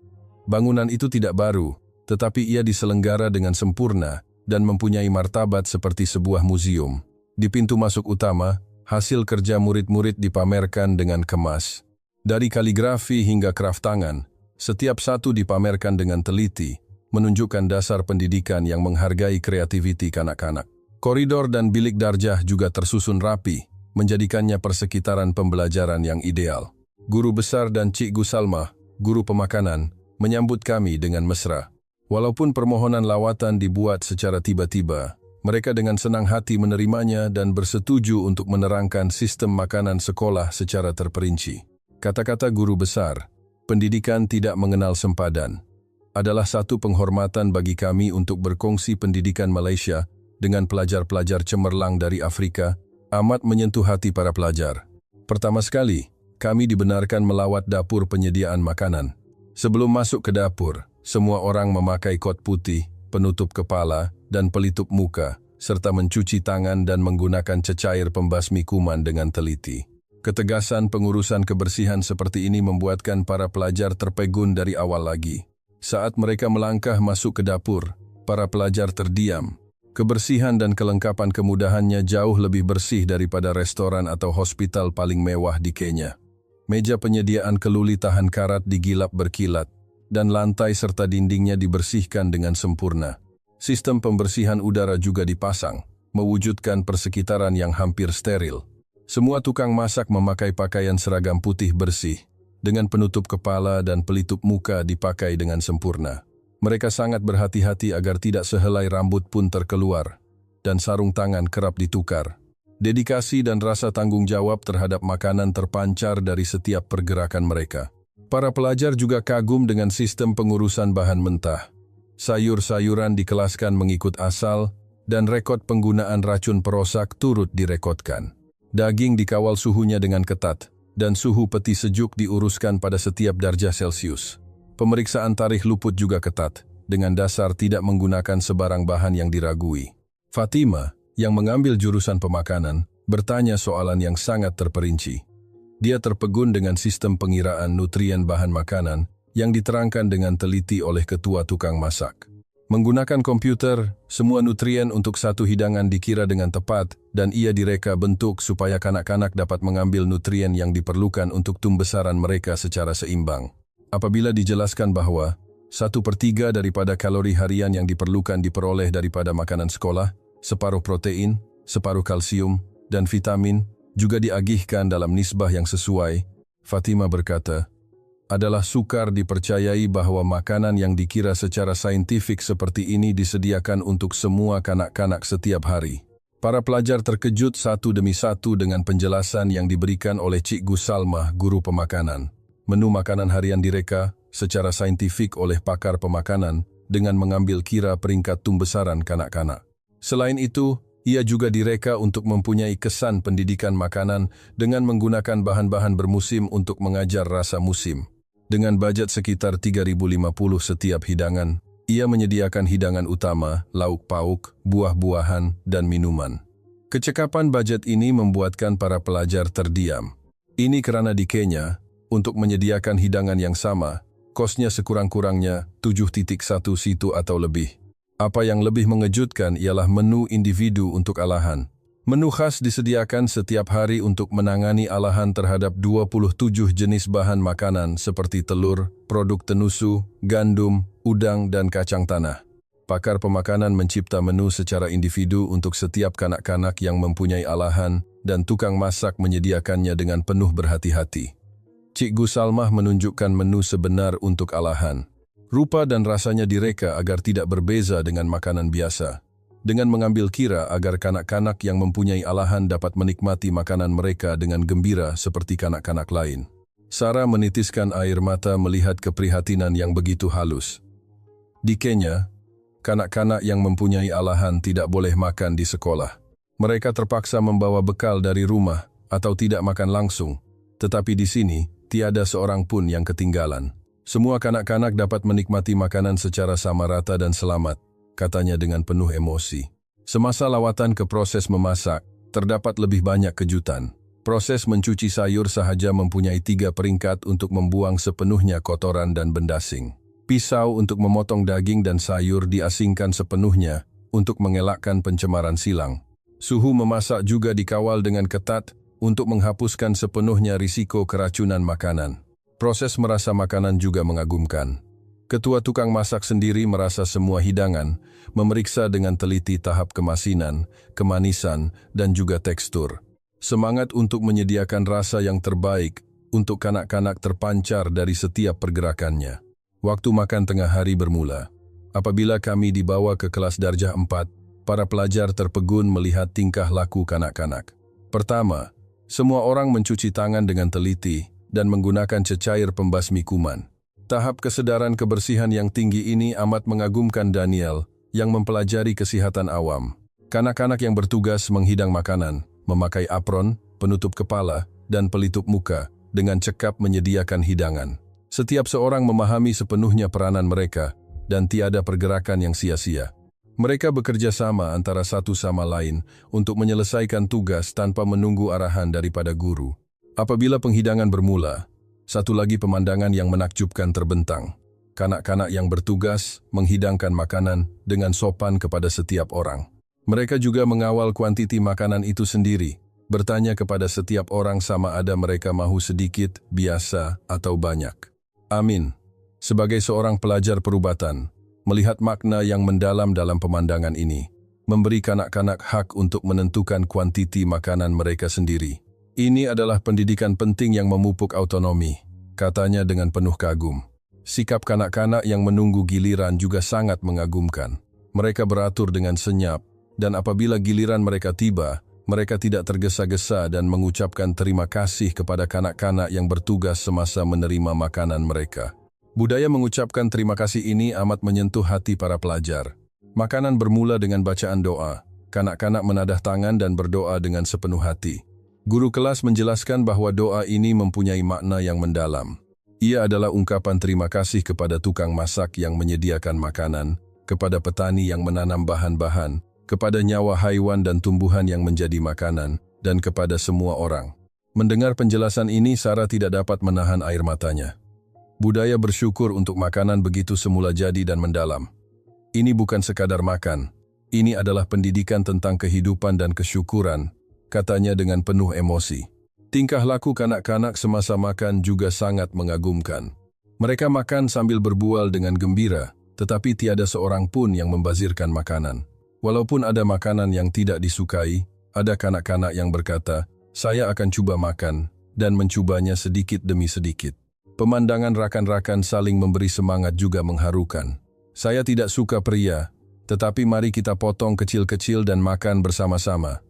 Bangunan itu tidak baru, tetapi ia diselenggara dengan sempurna dan mempunyai martabat seperti sebuah museum. Di pintu masuk utama, hasil kerja murid-murid dipamerkan dengan kemas. Dari kaligrafi hingga kraft tangan, setiap satu dipamerkan dengan teliti, menunjukkan dasar pendidikan yang menghargai kreativiti kanak-kanak. Koridor dan bilik darjah juga tersusun rapi, menjadikannya persekitaran pembelajaran yang ideal. Guru besar dan Cikgu Salma, guru pemakanan, menyambut kami dengan mesra. Walaupun permohonan lawatan dibuat secara tiba-tiba, mereka dengan senang hati menerimanya dan bersetuju untuk menerangkan sistem makanan sekolah secara terperinci. Kata-kata guru besar, pendidikan tidak mengenal sempadan. adalah satu penghormatan bagi kami untuk berkongsi pendidikan Malaysia dengan pelajar-pelajar cemerlang dari Afrika, amat menyentuh hati para pelajar. Pertama sekali, kami dibenarkan melawat dapur penyediaan makanan. Sebelum masuk ke dapur, semua orang memakai kot putih, penutup kepala, dan pelitup muka, serta mencuci tangan dan menggunakan cecair pembasmi kuman dengan teliti. Ketegasan pengurusan kebersihan seperti ini membuatkan para pelajar terpegun dari awal lagi. Saat mereka melangkah masuk ke dapur, para pelajar terdiam. Kebersihan dan kelengkapan kemudahannya jauh lebih bersih daripada restoran atau hospital paling mewah di Kenya. Meja penyediaan keluli tahan karat digilap berkilat, dan lantai serta dindingnya dibersihkan dengan sempurna. Sistem pembersihan udara juga dipasang, mewujudkan persekitaran yang hampir steril. Semua tukang masak memakai pakaian seragam putih bersih, dengan penutup kepala dan pelitup muka dipakai dengan sempurna. Mereka sangat berhati-hati agar tidak sehelai rambut pun terkeluar, dan sarung tangan kerap ditukar. Dedikasi dan rasa tanggung jawab terhadap makanan terpancar dari setiap pergerakan mereka. Para pelajar juga kagum dengan sistem pengurusan bahan mentah. Sayur-sayuran dikelaskan mengikut asal, dan rekod penggunaan racun perosak turut direkodkan. Daging dikawal suhunya dengan ketat, dan suhu peti sejuk diuruskan pada setiap darjah Celcius. Pemeriksaan tarikh luput juga ketat, dengan dasar tidak menggunakan sebarang bahan yang diragui. Fatima, yang mengambil jurusan pemakanan, bertanya soalan yang sangat terperinci. Dia terpegun dengan sistem pengiraan nutrien bahan makanan yang diterangkan dengan teliti oleh ketua tukang masak. Menggunakan komputer, semua nutrien untuk satu hidangan dikira dengan tepat dan ia direka bentuk supaya kanak-kanak dapat mengambil nutrien yang diperlukan untuk tumbesaran mereka secara seimbang. Apabila dijelaskan bahwa 1/3 daripada kalori harian yang diperlukan diperoleh daripada makanan sekolah, separuh protein, separuh kalsium, dan vitamin, juga diagihkan dalam nisbah yang sesuai, Fatima berkata, adalah sukar dipercayai bahwa makanan yang dikira secara saintifik seperti ini disediakan untuk semua kanak-kanak setiap hari. Para pelajar terkejut satu demi satu dengan penjelasan yang diberikan oleh Cikgu Salmah, guru pemakanan. Menu makanan harian direka secara saintifik oleh pakar pemakanan dengan mengambil kira peringkat tumbesaran kanak-kanak. Selain itu, ia juga direka untuk mempunyai kesan pendidikan makanan dengan menggunakan bahan-bahan bermusim untuk mengajar rasa musim. Dengan bajet sekitar 3.050 setiap hidangan, ia menyediakan hidangan utama, lauk pauk, buah-buahan, dan minuman. Kecekapan bajet ini membuatkan para pelajar terdiam. Ini karena di Kenya, untuk menyediakan hidangan yang sama, kosnya sekurang-kurangnya 7.1 situ atau lebih. Apa yang lebih mengejutkan ialah menu individu untuk alahan. Menu khas disediakan setiap hari untuk menangani alahan terhadap 27 jenis bahan makanan seperti telur, produk tenusu, gandum, udang, dan kacang tanah. Pakar pemakanan mencipta menu secara individu untuk setiap kanak-kanak yang mempunyai alahan dan tukang masak menyediakannya dengan penuh berhati-hati. Cikgu Salmah menunjukkan menu sebenar untuk alahan. Rupa dan rasanya direka agar tidak berbeza dengan makanan biasa. Dengan mengambil kira agar kanak-kanak yang mempunyai alahan dapat menikmati makanan mereka dengan gembira seperti kanak-kanak lain. Sarah menitiskan air mata melihat keprihatinan yang begitu halus. Di Kenya, kanak-kanak yang mempunyai alahan tidak boleh makan di sekolah. Mereka terpaksa membawa bekal dari rumah atau tidak makan langsung. Tetapi di sini, tiada seorang pun yang ketinggalan. Semua kanak-kanak dapat menikmati makanan secara sama rata dan selamat, katanya dengan penuh emosi. Semasa lawatan ke proses memasak, terdapat lebih banyak kejutan. Proses mencuci sayur sahaja mempunyai 3 peringkat untuk membuang sepenuhnya kotoran dan benda asing. Pisau untuk memotong daging dan sayur diasingkan sepenuhnya untuk mengelakkan pencemaran silang. Suhu memasak juga dikawal dengan ketat untuk menghapuskan sepenuhnya risiko keracunan makanan. Proses merasa makanan juga mengagumkan. Ketua tukang masak sendiri merasa semua hidangan, memeriksa dengan teliti tahap kemasinan, kemanisan, dan juga tekstur. Semangat untuk menyediakan rasa yang terbaik untuk kanak-kanak terpancar dari setiap pergerakannya. Waktu makan tengah hari bermula. Apabila kami dibawa ke kelas darjah 4, para pelajar terpegun melihat tingkah laku kanak-kanak. Pertama, semua orang mencuci tangan dengan teliti dan menggunakan cecair pembasmi kuman. Tahap kesadaran kebersihan yang tinggi ini amat mengagumkan Daniel yang mempelajari kesehatan awam. Kanak-kanak yang bertugas menghidang makanan, memakai apron, penutup kepala, dan pelitup muka, dengan cekap menyediakan hidangan. Setiap seorang memahami sepenuhnya peranan mereka, dan tiada pergerakan yang sia-sia. Mereka bekerja sama antara satu sama lain untuk menyelesaikan tugas tanpa menunggu arahan daripada guru. Apabila penghidangan bermula, satu lagi pemandangan yang menakjubkan terbentang. Kanak-kanak yang bertugas menghidangkan makanan dengan sopan kepada setiap orang. Mereka juga mengawal kuantiti makanan itu sendiri, bertanya kepada setiap orang sama ada mereka mahu sedikit, biasa, atau banyak. Amin. Sebagai seorang pelajar perubatan, melihat makna yang mendalam dalam pemandangan ini, memberi kanak-kanak hak untuk menentukan kuantiti makanan mereka sendiri. Ini adalah pendidikan penting yang memupuk autonomi, katanya dengan penuh kagum. Sikap kanak-kanak yang menunggu giliran juga sangat mengagumkan. Mereka beratur dengan senyap, dan apabila giliran mereka tiba, mereka tidak tergesa-gesa dan mengucapkan terima kasih kepada kanak-kanak yang bertugas semasa menerima makanan mereka. Budaya mengucapkan terima kasih ini amat menyentuh hati para pelajar. Makanan bermula dengan bacaan doa. Kanak-kanak menadah tangan dan berdoa dengan sepenuh hati. Guru kelas menjelaskan bahwa doa ini mempunyai makna yang mendalam. Ia adalah ungkapan terima kasih kepada tukang masak yang menyediakan makanan, kepada petani yang menanam bahan-bahan, kepada nyawa haiwan dan tumbuhan yang menjadi makanan, dan kepada semua orang. Mendengar penjelasan ini, Sarah tidak dapat menahan air matanya. Budaya bersyukur untuk makanan begitu semula jadi dan mendalam. Ini bukan sekadar makan, ini adalah pendidikan tentang kehidupan dan kesyukuran, katanya dengan penuh emosi. Tingkah laku kanak-kanak semasa makan juga sangat mengagumkan. Mereka makan sambil berbual dengan gembira, tetapi tiada seorang pun yang membazirkan makanan. Walaupun ada makanan yang tidak disukai, ada kanak-kanak yang berkata, "Saya akan coba makan," dan mencobanya sedikit demi sedikit. Pemandangan rakan-rakan saling memberi semangat juga mengharukan. "Saya tidak suka pria, tetapi mari kita potong kecil-kecil dan makan bersama-sama.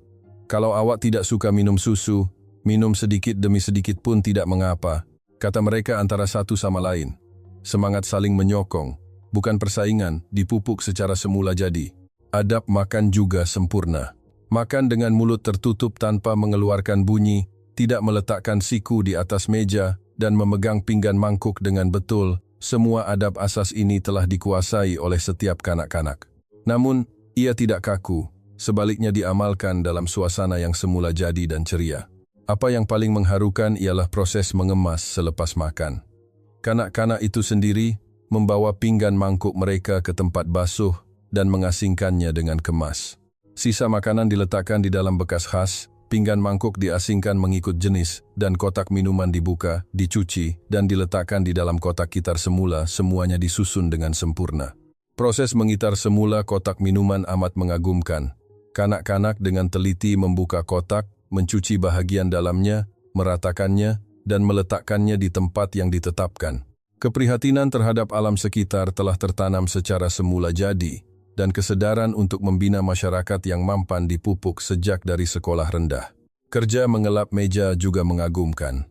Kalau awak tidak suka minum susu, minum sedikit demi sedikit pun tidak mengapa," kata mereka antara satu sama lain. Semangat saling menyokong, bukan persaingan, dipupuk secara semula jadi. Adab makan juga sempurna. Makan dengan mulut tertutup tanpa mengeluarkan bunyi, tidak meletakkan siku di atas meja, dan memegang pinggan mangkuk dengan betul. Semua adab asas ini telah dikuasai oleh setiap kanak-kanak. Namun, ia tidak kaku, sebaliknya diamalkan dalam suasana yang semula jadi dan ceria. Apa yang paling mengharukan ialah proses mengemas selepas makan. Kanak-kanak itu sendiri membawa pinggan mangkuk mereka ke tempat basuh dan mengasingkannya dengan kemas. Sisa makanan diletakkan di dalam bekas khas, pinggan mangkuk diasingkan mengikut jenis, dan kotak minuman dibuka, dicuci, dan diletakkan di dalam kotak gitar semula, semuanya disusun dengan sempurna. Proses mengitar semula kotak minuman amat mengagumkan. Kanak-kanak dengan teliti membuka kotak, mencuci bahagian dalamnya, meratakannya, dan meletakkannya di tempat yang ditetapkan. Keprihatinan terhadap alam sekitar telah tertanam secara semula jadi, dan kesadaran untuk membina masyarakat yang mampan dipupuk sejak dari sekolah rendah. Kerja mengelap meja juga mengagumkan.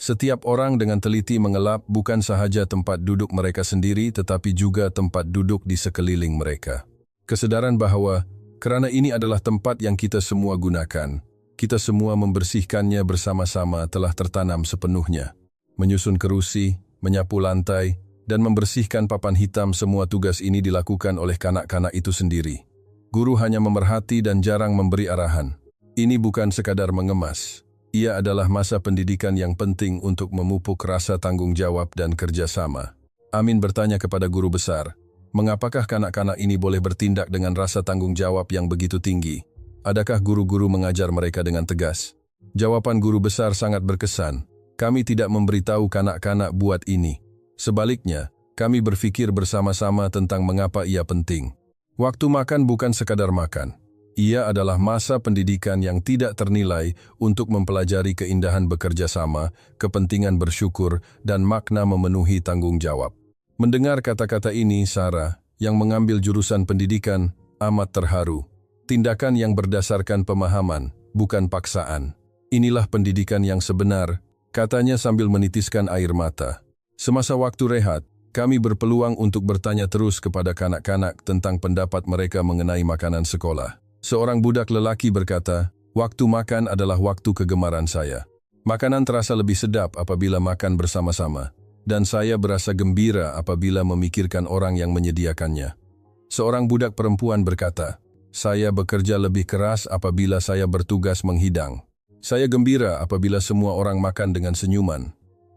Setiap orang dengan teliti mengelap bukan sahaja tempat duduk mereka sendiri, tetapi juga tempat duduk di sekeliling mereka. Kesadaran bahwa, kerana ini adalah tempat yang kita semua gunakan, kita semua membersihkannya bersama-sama telah tertanam sepenuhnya. Menyusun kerusi, menyapu lantai, dan membersihkan papan hitam, semua tugas ini dilakukan oleh kanak-kanak itu sendiri. Guru hanya memerhati dan jarang memberi arahan. Ini bukan sekadar mengemas. Ia adalah masa pendidikan yang penting untuk memupuk rasa tanggung jawab dan kerjasama. Amin bertanya kepada guru besar, "Mengapakah kanak-kanak ini boleh bertindak dengan rasa tanggung jawab yang begitu tinggi? Adakah guru-guru mengajar mereka dengan tegas?" Jawaban guru besar sangat berkesan. "Kami tidak memberitahu kanak-kanak buat ini. Sebaliknya, kami berfikir bersama-sama tentang mengapa ia penting. Waktu makan bukan sekadar makan. Ia adalah masa pendidikan yang tidak ternilai untuk mempelajari keindahan bekerja sama, kepentingan bersyukur, dan makna memenuhi tanggung jawab." Mendengar kata-kata ini, Sarah, yang mengambil jurusan pendidikan, amat terharu. Tindakan yang berdasarkan pemahaman, bukan paksaan. Inilah pendidikan yang sebenar, katanya sambil menitiskan air mata. Semasa waktu rehat, kami berpeluang untuk bertanya terus kepada kanak-kanak tentang pendapat mereka mengenai makanan sekolah. Seorang budak lelaki berkata, "Waktu makan adalah waktu kegemaran saya. Makanan terasa lebih sedap apabila makan bersama-sama, dan saya berasa gembira apabila memikirkan orang yang menyediakannya." Seorang budak perempuan berkata, "Saya bekerja lebih keras apabila saya bertugas menghidang. Saya gembira apabila semua orang makan dengan senyuman."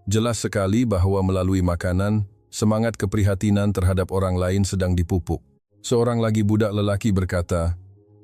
Jelas sekali bahwa melalui makanan, semangat keprihatinan terhadap orang lain sedang dipupuk. Seorang lagi budak lelaki berkata,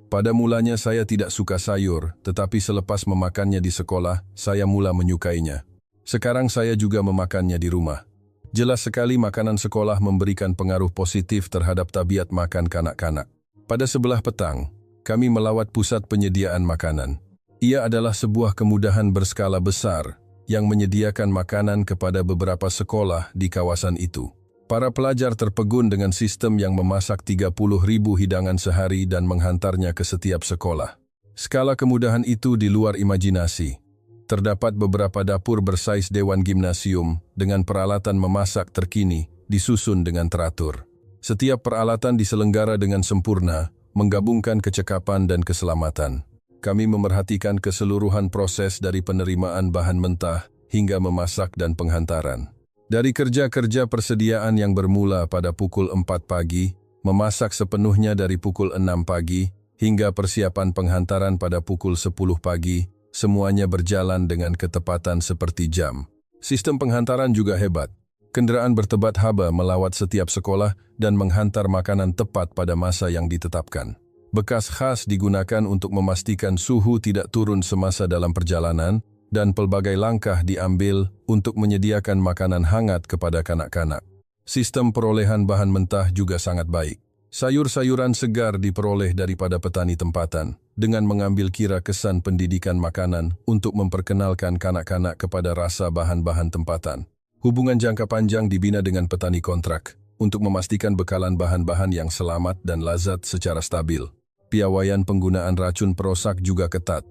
"Pada mulanya saya tidak suka sayur, tetapi selepas memakannya di sekolah, saya mula menyukainya. Sekarang saya juga memakannya di rumah." Jelas sekali makanan sekolah memberikan pengaruh positif terhadap tabiat makan kanak-kanak. Pada sebelah petang, kami melawat pusat penyediaan makanan. Ia adalah sebuah kemudahan berskala besar yang menyediakan makanan kepada beberapa sekolah di kawasan itu. Para pelajar terpegun dengan sistem yang memasak 30.000 hidangan sehari dan menghantarnya ke setiap sekolah. Skala kemudahan itu di luar imajinasi. Terdapat beberapa dapur bersaiz dewan gimnasium dengan peralatan memasak terkini disusun dengan teratur. Setiap peralatan diselenggara dengan sempurna, menggabungkan kecekapan dan keselamatan. Kami memerhatikan keseluruhan proses dari penerimaan bahan mentah hingga memasak dan penghantaran. Dari kerja-kerja persediaan yang bermula pada pukul 4 pagi, memasak sepenuhnya dari pukul 6 pagi, hingga persiapan penghantaran pada pukul 10 pagi, semuanya berjalan dengan ketepatan seperti jam. Sistem penghantaran juga hebat. Kendaraan bertebat haba melawat setiap sekolah dan menghantar makanan tepat pada masa yang ditetapkan. Bekas khas digunakan untuk memastikan suhu tidak turun semasa dalam perjalanan, dan pelbagai langkah diambil untuk menyediakan makanan hangat kepada kanak-kanak. Sistem perolehan bahan mentah juga sangat baik. Sayur-sayuran segar diperoleh daripada petani tempatan, dengan mengambil kira kesan pendidikan makanan untuk memperkenalkan kanak-kanak kepada rasa bahan-bahan tempatan. Hubungan jangka panjang dibina dengan petani kontrak, untuk memastikan bekalan bahan-bahan yang selamat dan lazat secara stabil. Piawaian penggunaan racun perosak juga ketat.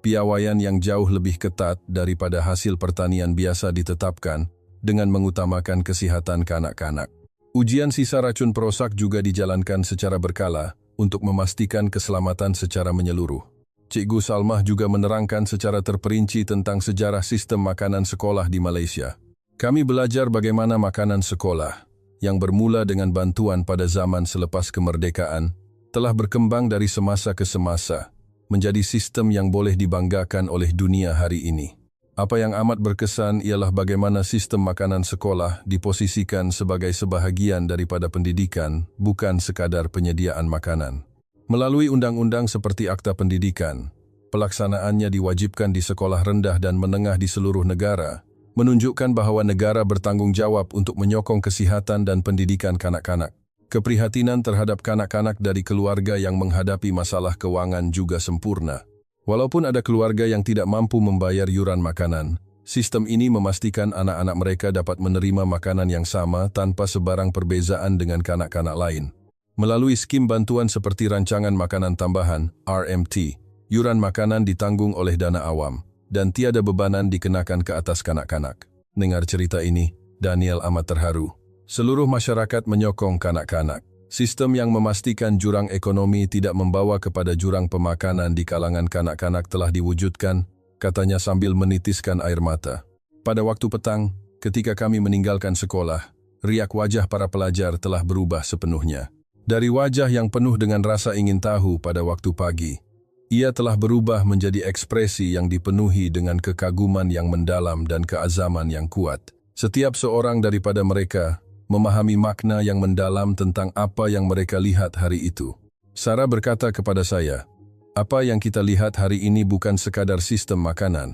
Piawaian yang jauh lebih ketat daripada hasil pertanian biasa ditetapkan dengan mengutamakan kesehatan kanak-kanak. Ujian sisa racun perosak juga dijalankan secara berkala untuk memastikan keselamatan secara menyeluruh. Cikgu Salmah juga menerangkan secara terperinci tentang sejarah sistem makanan sekolah di Malaysia. Kami belajar bagaimana makanan sekolah, yang bermula dengan bantuan pada zaman selepas kemerdekaan, telah berkembang dari semasa ke semasa, menjadi sistem yang boleh dibanggakan oleh dunia hari ini. Apa yang amat berkesan ialah bagaimana sistem makanan sekolah diposisikan sebagai sebahagian daripada pendidikan, bukan sekadar penyediaan makanan. Melalui undang-undang seperti Akta Pendidikan, pelaksanaannya diwajibkan di sekolah rendah dan menengah di seluruh negara, menunjukkan bahwa negara bertanggung jawab untuk menyokong kesihatan dan pendidikan kanak-kanak. Keprihatinan terhadap kanak-kanak dari keluarga yang menghadapi masalah keuangan juga sempurna. Walaupun ada keluarga yang tidak mampu membayar yuran makanan, sistem ini memastikan anak-anak mereka dapat menerima makanan yang sama tanpa sebarang perbezaan dengan kanak-kanak lain. Melalui skim bantuan seperti Rancangan Makanan Tambahan, RMT, yuran makanan ditanggung oleh dana awam, dan tiada bebanan dikenakan ke atas kanak-kanak. Dengar cerita ini, Daniel amat terharu. Seluruh masyarakat menyokong kanak-kanak. Sistem yang memastikan jurang ekonomi tidak membawa kepada jurang pemakanan di kalangan kanak-kanak telah diwujudkan, katanya sambil menitiskan air mata. Pada waktu petang, ketika kami meninggalkan sekolah, riak wajah para pelajar telah berubah sepenuhnya. Dari wajah yang penuh dengan rasa ingin tahu pada waktu pagi, ia telah berubah menjadi ekspresi yang dipenuhi dengan kekaguman yang mendalam dan keazaman yang kuat. Setiap seorang daripada mereka memahami makna yang mendalam tentang apa yang mereka lihat hari itu. Sarah berkata kepada saya, "Apa yang kita lihat hari ini bukan sekadar sistem makanan.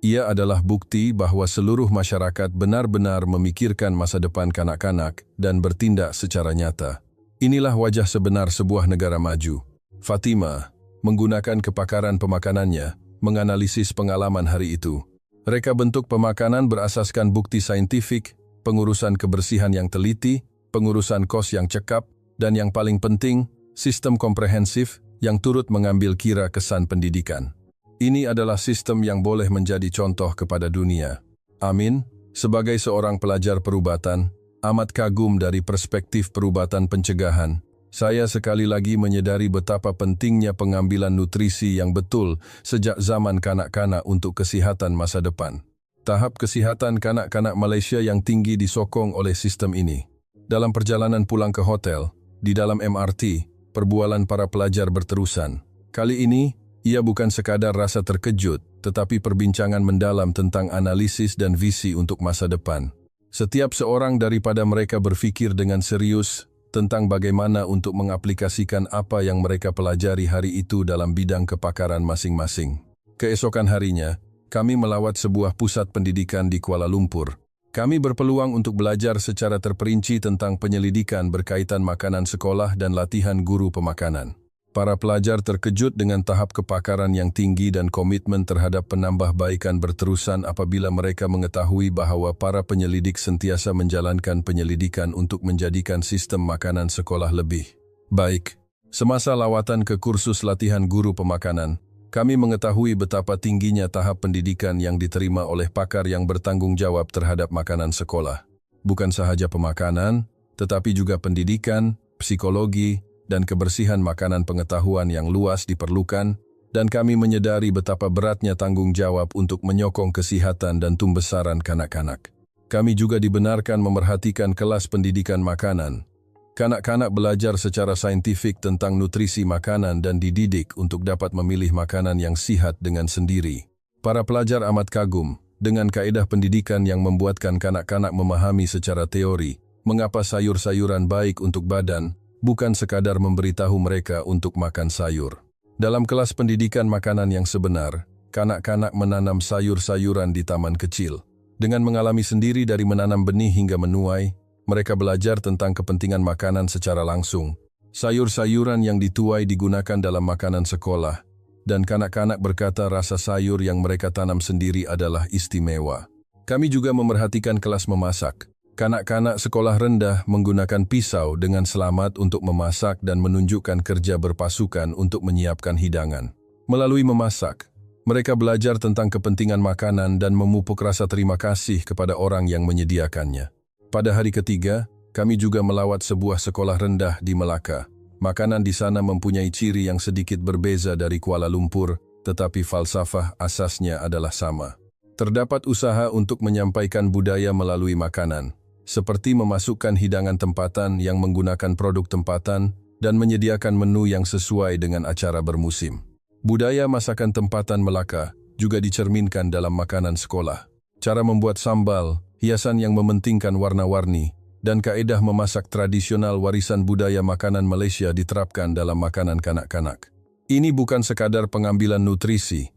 Ia adalah bukti bahwa seluruh masyarakat benar-benar memikirkan masa depan kanak-kanak dan bertindak secara nyata. Inilah wajah sebenar sebuah negara maju." Fatima, menggunakan kepakaran pemakanannya, menganalisis pengalaman hari itu. Reka bentuk pemakanan berasaskan bukti saintifik, pengurusan kebersihan yang teliti, pengurusan kos yang cekap, dan yang paling penting, sistem komprehensif yang turut mengambil kira kesan pendidikan. Ini adalah sistem yang boleh menjadi contoh kepada dunia. Amin. Sebagai seorang pelajar perubatan, amat kagum dari perspektif perubatan pencegahan, saya sekali lagi menyadari betapa pentingnya pengambilan nutrisi yang betul sejak zaman kanak-kanak untuk kesihatan masa depan. Tahap kesihatan kanak-kanak Malaysia yang tinggi disokong oleh sistem ini. Dalam perjalanan pulang ke hotel, di dalam MRT, perbualan para pelajar berterusan. Kali ini, ia bukan sekadar rasa terkejut, tetapi perbincangan mendalam tentang analisis dan visi untuk masa depan. Setiap seorang daripada mereka berfikir dengan serius tentang bagaimana untuk mengaplikasikan apa yang mereka pelajari hari itu dalam bidang kepakaran masing-masing. Keesokan harinya, kami melawat sebuah pusat pendidikan di Kuala Lumpur. Kami berpeluang untuk belajar secara terperinci tentang penyelidikan berkaitan makanan sekolah dan latihan guru pemakanan. Para pelajar terkejut dengan tahap kepakaran yang tinggi dan komitmen terhadap penambahbaikan berterusan apabila mereka mengetahui bahawa para penyelidik sentiasa menjalankan penyelidikan untuk menjadikan sistem makanan sekolah lebih baik. Semasa lawatan ke kursus latihan guru pemakanan, kami mengetahui betapa tingginya tahap pendidikan yang diterima oleh pakar yang bertanggung jawab terhadap makanan sekolah. Bukan sahaja pemakanan, tetapi juga pendidikan, psikologi, dan kebersihan makanan pengetahuan yang luas diperlukan, dan kami menyadari betapa beratnya tanggung jawab untuk menyokong kesihatan dan tumbesaran kanak-kanak. Kami juga dibenarkan memerhatikan kelas pendidikan makanan. Kanak-kanak belajar secara saintifik tentang nutrisi makanan dan dididik untuk dapat memilih makanan yang sihat dengan sendiri. Para pelajar amat kagum dengan kaedah pendidikan yang membuatkan kanak-kanak memahami secara teori mengapa sayur-sayuran baik untuk badan, bukan sekadar memberitahu mereka untuk makan sayur. Dalam kelas pendidikan makanan yang sebenar, kanak-kanak menanam sayur-sayuran di taman kecil. Dengan mengalami sendiri dari menanam benih hingga menuai, mereka belajar tentang kepentingan makanan secara langsung. Sayur-sayuran yang dituai digunakan dalam makanan sekolah, dan kanak-kanak berkata rasa sayur yang mereka tanam sendiri adalah istimewa. Kami juga memerhatikan kelas memasak. Kanak-kanak sekolah rendah menggunakan pisau dengan selamat untuk memasak dan menunjukkan kerja berpasukan untuk menyiapkan hidangan. Melalui memasak, mereka belajar tentang kepentingan makanan dan memupuk rasa terima kasih kepada orang yang menyediakannya. Pada hari ketiga, kami juga melawat sebuah sekolah rendah di Melaka. Makanan di sana mempunyai ciri yang sedikit berbeza dari Kuala Lumpur, tetapi falsafah asasnya adalah sama. Terdapat usaha untuk menyampaikan budaya melalui makanan, seperti memasukkan hidangan tempatan yang menggunakan produk tempatan dan menyediakan menu yang sesuai dengan acara bermusim. Budaya masakan tempatan Melaka juga dicerminkan dalam makanan sekolah. Cara membuat sambal, hiasan yang mementingkan warna-warni, dan kaedah memasak tradisional warisan budaya makanan Malaysia diterapkan dalam makanan kanak-kanak. Ini bukan sekadar pengambilan nutrisi,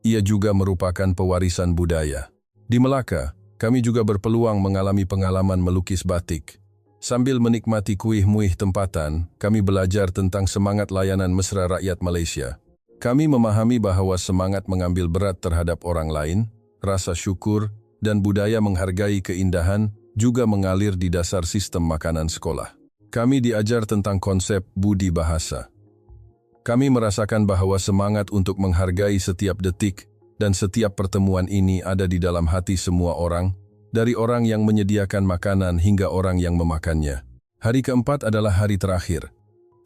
ia juga merupakan pewarisan budaya. Di Melaka, kami juga berpeluang mengalami pengalaman melukis batik. Sambil menikmati kuih-muih tempatan, kami belajar tentang semangat layanan mesra rakyat Malaysia. Kami memahami bahawa semangat mengambil berat terhadap orang lain, rasa syukur, dan budaya menghargai keindahan juga mengalir di dasar sistem makanan sekolah. Kami diajar tentang konsep budi bahasa. Kami merasakan bahawa semangat untuk menghargai setiap detik dan setiap pertemuan ini ada di dalam hati semua orang, dari orang yang menyediakan makanan hingga orang yang memakannya. Hari keempat adalah hari terakhir.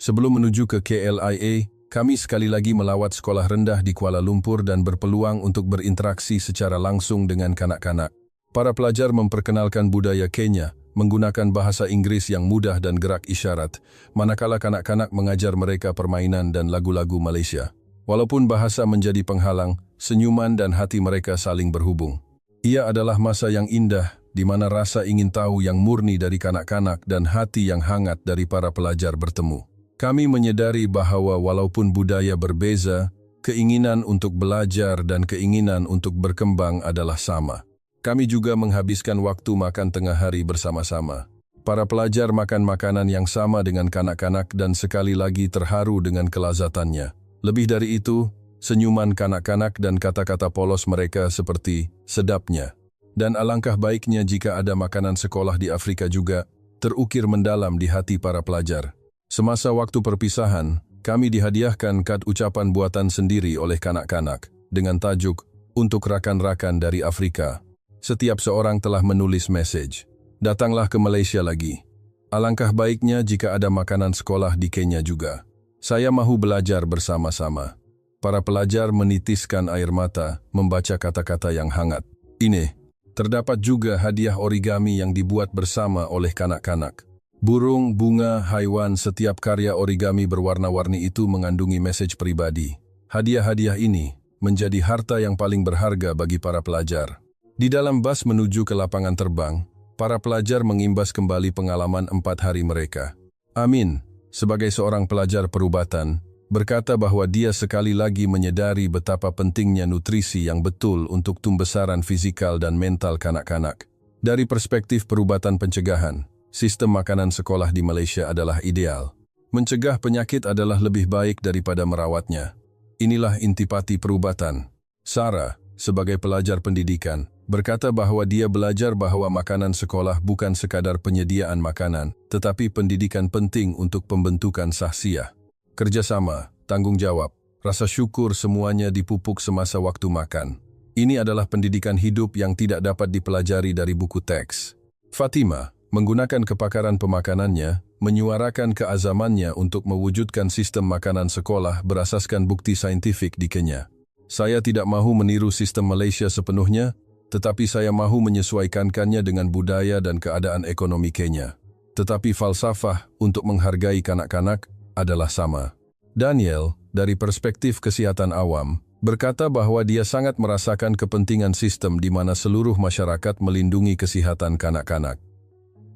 Sebelum menuju ke KLIA, kami sekali lagi melawat sekolah rendah di Kuala Lumpur dan berpeluang untuk berinteraksi secara langsung dengan kanak-kanak. Para pelajar memperkenalkan budaya Kenya, menggunakan bahasa Inggris yang mudah dan gerak isyarat, manakala kanak-kanak mengajar mereka permainan dan lagu-lagu Malaysia. Walaupun bahasa menjadi penghalang, senyuman dan hati mereka saling berhubung. Ia adalah masa yang indah, di mana rasa ingin tahu yang murni dari kanak-kanak dan hati yang hangat dari para pelajar bertemu. Kami menyadari bahawa walaupun budaya berbeza, keinginan untuk belajar dan keinginan untuk berkembang adalah sama. Kami juga menghabiskan waktu makan tengah hari bersama-sama. Para pelajar makan makanan yang sama dengan kanak-kanak dan sekali lagi terharu dengan kelazatannya. Lebih dari itu, senyuman kanak-kanak dan kata-kata polos mereka seperti sedapnya. Dan alangkah baiknya jika ada makanan sekolah di Afrika juga, terukir mendalam di hati para pelajar. Semasa waktu perpisahan, kami dihadiahkan kad ucapan buatan sendiri oleh kanak-kanak dengan tajuk "Untuk Rakan-Rakan dari Afrika". Setiap seorang telah menulis message. Datanglah ke Malaysia lagi. Alangkah baiknya jika ada makanan sekolah di Kenya juga. Saya mahu belajar bersama-sama. Para pelajar menitiskan air mata membaca kata-kata yang hangat. Ini, terdapat juga hadiah origami yang dibuat bersama oleh kanak-kanak. Burung, bunga, haiwan, setiap karya origami berwarna-warni itu mengandungi message pribadi. Hadiah-hadiah ini menjadi harta yang paling berharga bagi para pelajar. Di dalam bas menuju ke lapangan terbang, para pelajar mengimbas kembali pengalaman 4 hari mereka. Amin, sebagai seorang pelajar perubatan, berkata bahwa dia sekali lagi menyadari betapa pentingnya nutrisi yang betul untuk tumbesaran fisikal dan mental kanak-kanak. Dari perspektif perubatan pencegahan, sistem makanan sekolah di Malaysia adalah ideal. Mencegah penyakit adalah lebih baik daripada merawatnya. Inilah intipati perubatan. Sarah, sebagai pelajar pendidikan, berkata bahwa dia belajar bahwa makanan sekolah bukan sekadar penyediaan makanan, tetapi pendidikan penting untuk pembentukan sahsiah. Kerjasama, tanggung jawab, rasa syukur semuanya dipupuk semasa waktu makan. Ini adalah pendidikan hidup yang tidak dapat dipelajari dari buku teks. Fatima, menggunakan kepakaran pemakanannya, menyuarakan keazamannya untuk mewujudkan sistem makanan sekolah berasaskan bukti saintifik di Kenya. Saya tidak mahu meniru sistem Malaysia sepenuhnya, tetapi saya mahu menyesuaikannya dengan budaya dan keadaan ekonomi Kenya. Tetapi falsafah untuk menghargai kanak-kanak adalah sama. Daniel, dari perspektif kesehatan awam, berkata bahwa dia sangat merasakan kepentingan sistem di mana seluruh masyarakat melindungi kesehatan kanak-kanak.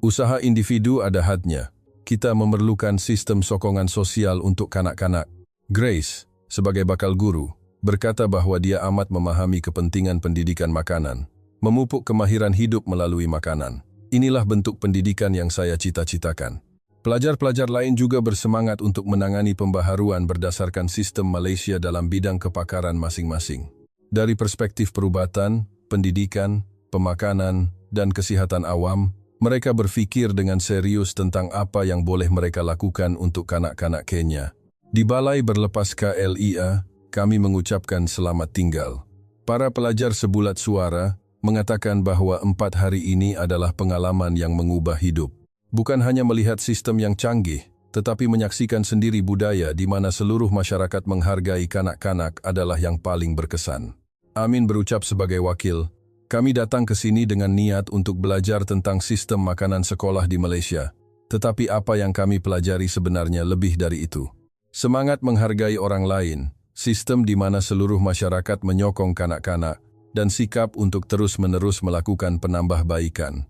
Usaha individu ada hadnya. Kita memerlukan sistem sokongan sosial untuk kanak-kanak. Grace, sebagai bakal guru, berkata bahwa dia amat memahami kepentingan pendidikan makanan, memupuk kemahiran hidup melalui makanan. Inilah bentuk pendidikan yang saya cita-citakan. Pelajar-pelajar lain juga bersemangat untuk menangani pembaharuan berdasarkan sistem Malaysia dalam bidang kepakaran masing-masing. Dari perspektif perubatan, pendidikan, pemakanan, dan kesehatan awam, mereka berfikir dengan serius tentang apa yang boleh mereka lakukan untuk kanak-kanak Kenya. Di Balai Berlepas KLIA, kami mengucapkan selamat tinggal. Para pelajar sebulat suara mengatakan bahwa 4 hari ini adalah pengalaman yang mengubah hidup. Bukan hanya melihat sistem yang canggih, tetapi menyaksikan sendiri budaya di mana seluruh masyarakat menghargai kanak-kanak adalah yang paling berkesan. Amin berucap sebagai wakil, kami datang ke sini dengan niat untuk belajar tentang sistem makanan sekolah di Malaysia. Tetapi apa yang kami pelajari sebenarnya lebih dari itu. Semangat menghargai orang lain, sistem di mana seluruh masyarakat menyokong kanak-kanak, dan sikap untuk terus-menerus melakukan penambahbaikan.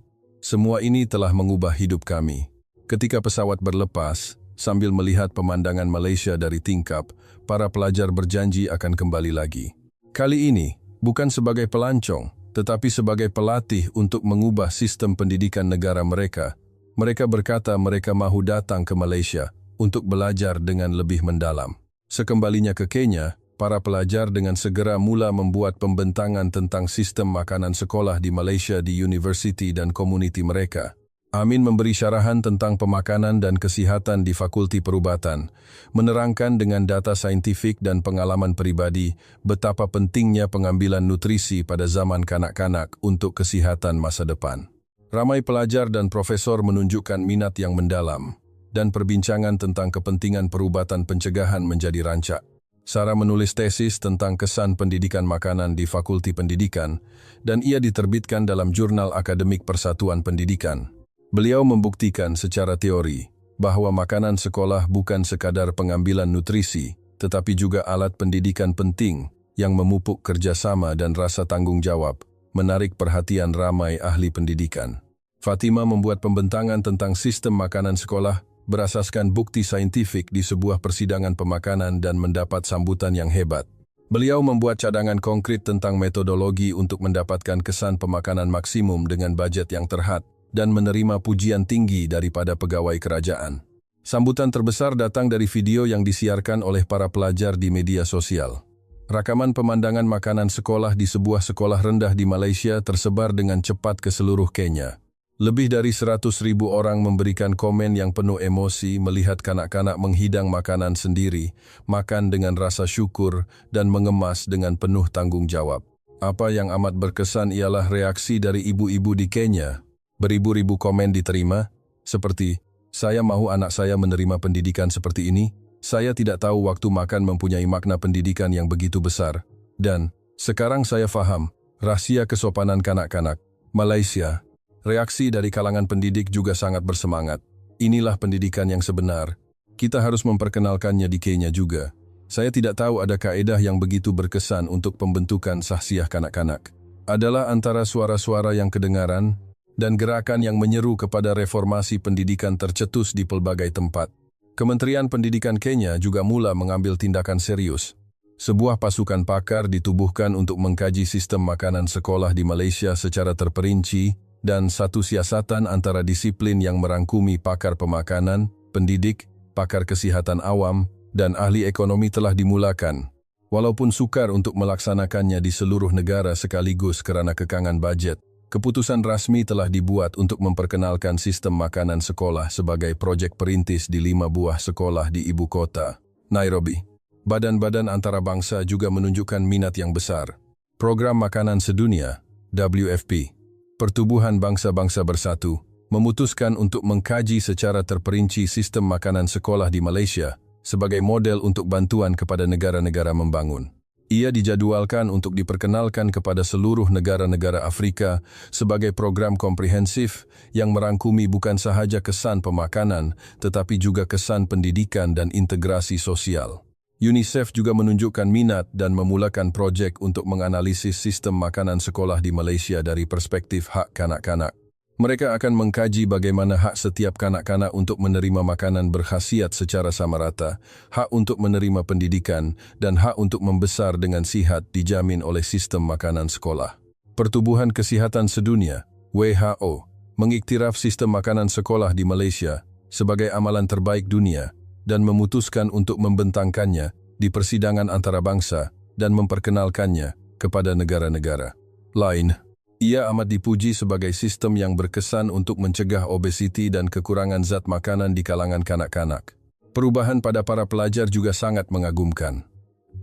Semua ini telah mengubah hidup kami. Ketika pesawat berlepas, sambil melihat pemandangan Malaysia dari tingkap, para pelajar berjanji akan kembali lagi. Kali ini, bukan sebagai pelancong, tetapi sebagai pelatih untuk mengubah sistem pendidikan negara mereka. Mereka berkata mereka mahu datang ke Malaysia untuk belajar dengan lebih mendalam. Sekembalinya ke Kenya, para pelajar dengan segera mula membuat pembentangan tentang sistem makanan sekolah di Malaysia di universiti dan komuniti mereka. Amin memberi syarahan tentang pemakanan dan kesihatan di Fakulti Perubatan, menerangkan dengan data saintifik dan pengalaman pribadi betapa pentingnya pengambilan nutrisi pada zaman kanak-kanak untuk kesihatan masa depan. Ramai pelajar dan profesor menunjukkan minat yang mendalam, dan perbincangan tentang kepentingan perubatan pencegahan menjadi rancak. Sarah menulis tesis tentang kesan pendidikan makanan di Fakulti Pendidikan, dan ia diterbitkan dalam Jurnal Akademik Persatuan Pendidikan. Beliau membuktikan secara teori bahwa makanan sekolah bukan sekadar pengambilan nutrisi, tetapi juga alat pendidikan penting yang memupuk kerjasama dan rasa tanggung jawab, menarik perhatian ramai ahli pendidikan. Fatima membuat pembentangan tentang sistem makanan sekolah berasaskan bukti saintifik di sebuah persidangan pemakanan dan mendapat sambutan yang hebat. Beliau membuat cadangan konkret tentang metodologi untuk mendapatkan kesan pemakanan maksimum dengan budget yang terhad dan menerima pujian tinggi daripada pegawai kerajaan. Sambutan terbesar datang dari video yang disiarkan oleh para pelajar di media sosial. Rakaman pemandangan makanan sekolah di sebuah sekolah rendah di Malaysia tersebar dengan cepat ke seluruh Kenya. Lebih dari 100.000 orang memberikan komen yang penuh emosi melihat kanak-kanak menghidang makanan sendiri, makan dengan rasa syukur, dan mengemas dengan penuh tanggung jawab. Apa yang amat berkesan ialah reaksi dari ibu-ibu di Kenya. Beribu-ribu komen diterima, seperti, "Saya mahu anak saya menerima pendidikan seperti ini. Saya tidak tahu waktu makan mempunyai makna pendidikan yang begitu besar. Dan, sekarang saya faham, rahasia kesopanan kanak-kanak." Malaysia. Reaksi dari kalangan pendidik juga sangat bersemangat. Inilah pendidikan yang sebenar. Kita harus memperkenalkannya di Kenya juga. Saya tidak tahu ada kaedah yang begitu berkesan untuk pembentukan sahsiah kanak-kanak. Adalah antara suara-suara yang kedengaran dan gerakan yang menyeru kepada reformasi pendidikan tercetus di pelbagai tempat. Kementerian Pendidikan Kenya juga mula mengambil tindakan serius. Sebuah pasukan pakar ditubuhkan untuk mengkaji sistem makanan sekolah di Malaysia secara terperinci dan satu siasatan antara disiplin yang merangkumi pakar pemakanan, pendidik, pakar kesihatan awam, dan ahli ekonomi telah dimulakan. Walaupun sukar untuk melaksanakannya di seluruh negara sekaligus kerana kekangan bajet, keputusan rasmi telah dibuat untuk memperkenalkan sistem makanan sekolah sebagai projek perintis di 5 buah sekolah di ibu kota, Nairobi. Badan-badan antarabangsa juga menunjukkan minat yang besar. Program Makanan Sedunia, WFP, Pertubuhan Bangsa-Bangsa Bersatu, memutuskan untuk mengkaji secara terperinci sistem makanan sekolah di Malaysia sebagai model untuk bantuan kepada negara-negara membangun. Ia dijadualkan untuk diperkenalkan kepada seluruh negara-negara Afrika sebagai program komprehensif yang merangkumi bukan sahaja kesan pemakanan tetapi juga kesan pendidikan dan integrasi sosial. UNICEF juga menunjukkan minat dan memulakan projek untuk menganalisis sistem makanan sekolah di Malaysia dari perspektif hak kanak-kanak. Mereka akan mengkaji bagaimana hak setiap kanak-kanak untuk menerima makanan berkhasiat secara sama rata, hak untuk menerima pendidikan, dan hak untuk membesar dengan sihat dijamin oleh sistem makanan sekolah. Pertubuhan Kesihatan Sedunia, WHO, mengiktiraf sistem makanan sekolah di Malaysia sebagai amalan terbaik dunia dan memutuskan untuk membentangkannya di persidangan antarabangsa dan memperkenalkannya kepada negara-negara lain. Ia amat dipuji sebagai sistem yang berkesan untuk mencegah obesiti dan kekurangan zat makanan di kalangan kanak-kanak. Perubahan pada para pelajar juga sangat mengagumkan.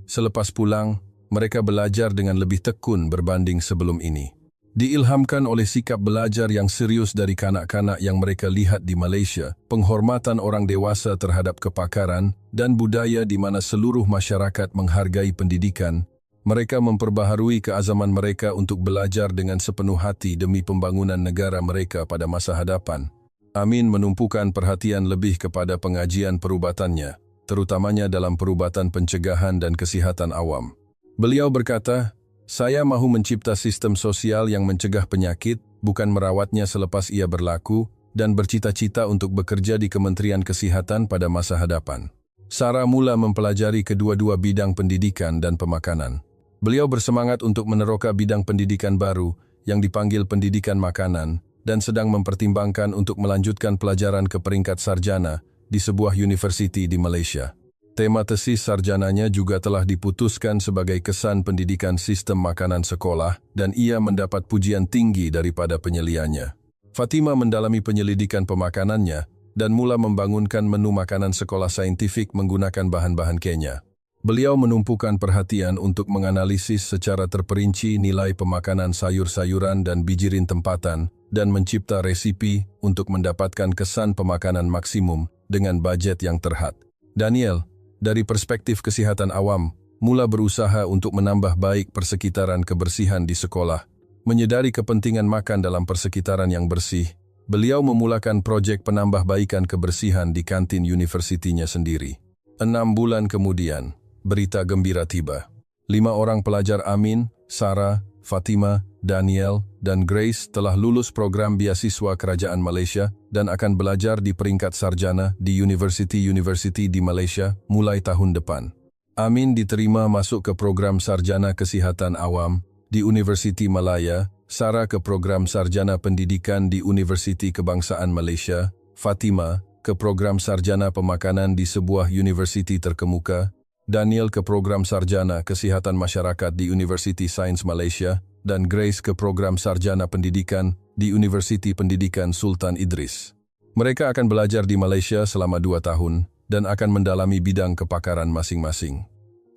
Selepas pulang, mereka belajar dengan lebih tekun berbanding sebelum ini. Diilhamkan oleh sikap belajar yang serius dari kanak-kanak yang mereka lihat di Malaysia, penghormatan orang dewasa terhadap kepakaran, dan budaya di mana seluruh masyarakat menghargai pendidikan, mereka memperbaharui keazaman mereka untuk belajar dengan sepenuh hati demi pembangunan negara mereka pada masa hadapan. Amin menumpukan perhatian lebih kepada pengajian perubatannya, terutamanya dalam perubatan pencegahan dan kesihatan awam. Beliau berkata, "Saya mahu mencipta sistem sosial yang mencegah penyakit, bukan merawatnya selepas ia berlaku, dan bercita-cita untuk bekerja di Kementerian Kesihatan pada masa hadapan." Sarah mula mempelajari kedua-dua bidang pendidikan dan pemakanan. Beliau bersemangat untuk meneroka bidang pendidikan baru yang dipanggil pendidikan makanan dan sedang mempertimbangkan untuk melanjutkan pelajaran ke peringkat sarjana di sebuah universiti di Malaysia. Tema tesis sarjananya juga telah diputuskan sebagai kesan pendidikan sistem makanan sekolah dan ia mendapat pujian tinggi daripada penyeliannya. Fatima mendalami penyelidikan pemakanannya dan mula membangunkan menu makanan sekolah saintifik menggunakan bahan-bahan Kenya. Beliau menumpukan perhatian untuk menganalisis secara terperinci nilai pemakanan sayur-sayuran dan bijirin tempatan dan mencipta resipi untuk mendapatkan kesan pemakanan maksimum dengan bajet yang terhad. Daniel, dari perspektif kesihatan awam, mula berusaha untuk menambah baik persekitaran kebersihan di sekolah. Menyedari kepentingan makan dalam persekitaran yang bersih, beliau memulakan projek penambahbaikan kebersihan di kantin universitinya sendiri. 6 bulan kemudian, berita gembira tiba. 5 orang pelajar Amin, Sarah, Fatima, Daniel, dan Grace telah lulus program beasiswa Kerajaan Malaysia dan akan belajar di peringkat sarjana di universiti-universiti di Malaysia mulai tahun depan. Amin diterima masuk ke program sarjana kesihatan awam di Universiti Malaya, Sarah ke program sarjana pendidikan di Universiti Kebangsaan Malaysia, Fatima ke program sarjana pemakanan di sebuah universiti terkemuka, Daniel ke program sarjana kesihatan masyarakat di Universiti Sains Malaysia, dan Grace ke program sarjana pendidikan di Universiti Pendidikan Sultan Idris. Mereka akan belajar di Malaysia selama 2 tahun dan akan mendalami bidang kepakaran masing-masing.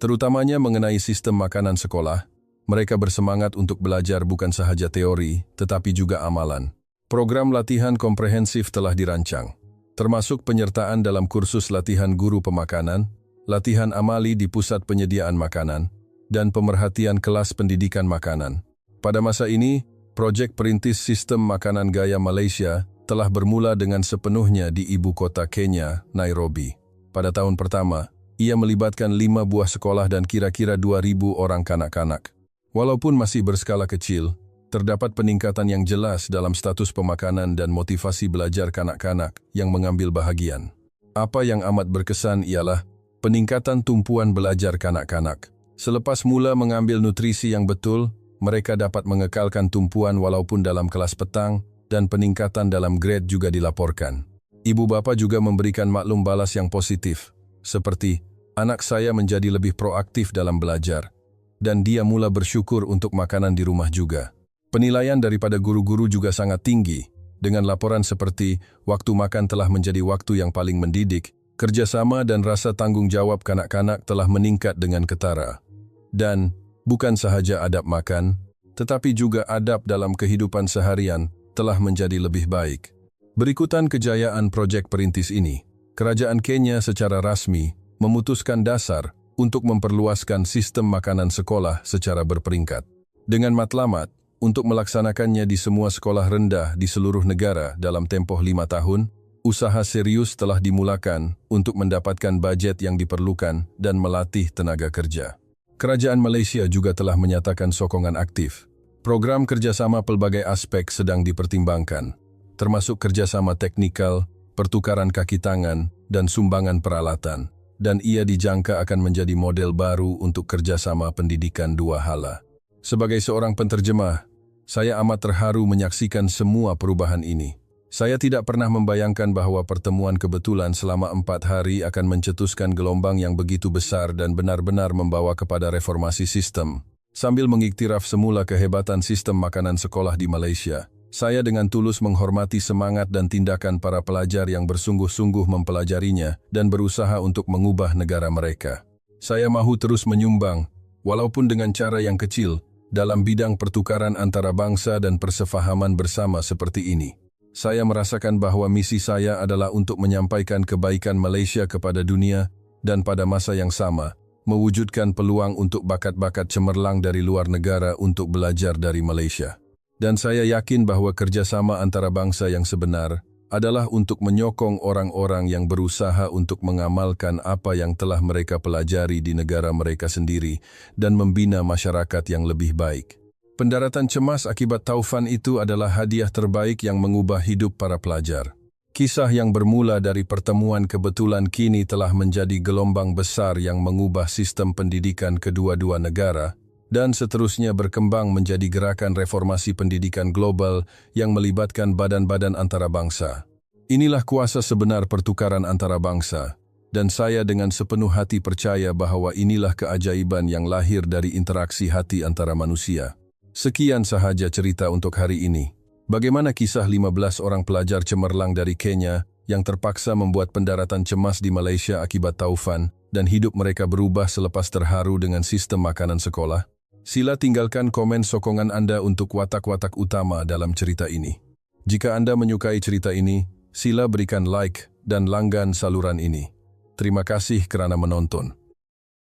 Terutamanya mengenai sistem makanan sekolah, Mereka bersemangat untuk belajar bukan sahaja teori, tetapi juga amalan. Program latihan komprehensif telah dirancang, termasuk penyertaan dalam kursus latihan guru pemakanan, latihan amali di pusat penyediaan makanan, dan pemerhatian kelas pendidikan makanan. Pada masa ini, proyek perintis sistem makanan gaya Malaysia telah bermula dengan sepenuhnya di ibu kota Kenya, Nairobi. Pada tahun pertama, ia melibatkan 5 buah sekolah dan kira-kira 2.000 orang kanak-kanak. Walaupun masih berskala kecil, terdapat peningkatan yang jelas dalam status pemakanan dan motivasi belajar kanak-kanak yang mengambil bahagian. Apa yang amat berkesan ialah peningkatan tumpuan belajar kanak-kanak. Selepas mula mengambil nutrisi yang betul, mereka dapat mengekalkan tumpuan walaupun dalam kelas petang, dan peningkatan dalam grade juga dilaporkan. Ibu bapa juga memberikan maklum balas yang positif, seperti, anak saya menjadi lebih proaktif dalam belajar, dan dia mula bersyukur untuk makanan di rumah juga. Penilaian daripada guru-guru juga sangat tinggi, dengan laporan seperti, waktu makan telah menjadi waktu yang paling mendidik, kerjasama dan rasa tanggung jawab kanak-kanak telah meningkat dengan ketara. Dan, bukan sahaja adab makan, tetapi juga adab dalam kehidupan seharian telah menjadi lebih baik. Berikutan kejayaan proyek perintis ini, Kerajaan Kenya secara rasmi memutuskan dasar untuk memperluaskan sistem makanan sekolah secara berperingkat. Dengan matlamat, untuk melaksanakannya di semua sekolah rendah di seluruh negara dalam tempoh 5 tahun, usaha serius telah dimulakan untuk mendapatkan bajet yang diperlukan dan melatih tenaga kerja. Kerajaan Malaysia juga telah menyatakan sokongan aktif. Program kerjasama pelbagai aspek sedang dipertimbangkan, termasuk kerjasama teknikal, pertukaran kaki tangan, dan sumbangan peralatan. Dan ia dijangka akan menjadi model baru untuk kerjasama pendidikan dua hala. Sebagai seorang penterjemah, saya amat terharu menyaksikan semua perubahan ini. Saya tidak pernah membayangkan bahwa pertemuan kebetulan selama 4 hari akan mencetuskan gelombang yang begitu besar dan benar-benar membawa kepada reformasi sistem. Sambil mengiktiraf semula kehebatan sistem makanan sekolah di Malaysia, saya dengan tulus menghormati semangat dan tindakan para pelajar yang bersungguh-sungguh mempelajarinya dan berusaha untuk mengubah negara mereka. Saya mahu terus menyumbang, walaupun dengan cara yang kecil, dalam bidang pertukaran antara bangsa dan persefahaman bersama seperti ini. Saya merasakan bahwa misi saya adalah untuk menyampaikan kebaikan Malaysia kepada dunia dan pada masa yang sama, mewujudkan peluang untuk bakat-bakat cemerlang dari luar negara untuk belajar dari Malaysia. Dan saya yakin bahwa kerjasama antara bangsa yang sebenar adalah untuk menyokong orang-orang yang berusaha untuk mengamalkan apa yang telah mereka pelajari di negara mereka sendiri dan membina masyarakat yang lebih baik. Pendaratan cemas akibat taufan itu adalah hadiah terbaik yang mengubah hidup para pelajar. Kisah yang bermula dari pertemuan kebetulan kini telah menjadi gelombang besar yang mengubah sistem pendidikan kedua-dua negara, dan seterusnya berkembang menjadi gerakan reformasi pendidikan global yang melibatkan badan-badan antarabangsa. Inilah kuasa sebenar pertukaran antara bangsa, dan saya dengan sepenuh hati percaya bahwa inilah keajaiban yang lahir dari interaksi hati antara manusia. Sekian sahaja cerita untuk hari ini. Bagaimana kisah 15 orang pelajar cemerlang dari Kenya yang terpaksa membuat pendaratan cemas di Malaysia akibat taufan dan hidup mereka berubah selepas terharu dengan sistem makanan sekolah? Sila tinggalkan komen sokongan Anda untuk watak-watak utama dalam cerita ini. Jika Anda menyukai cerita ini, sila berikan like dan langgan saluran ini. Terima kasih kerana menonton.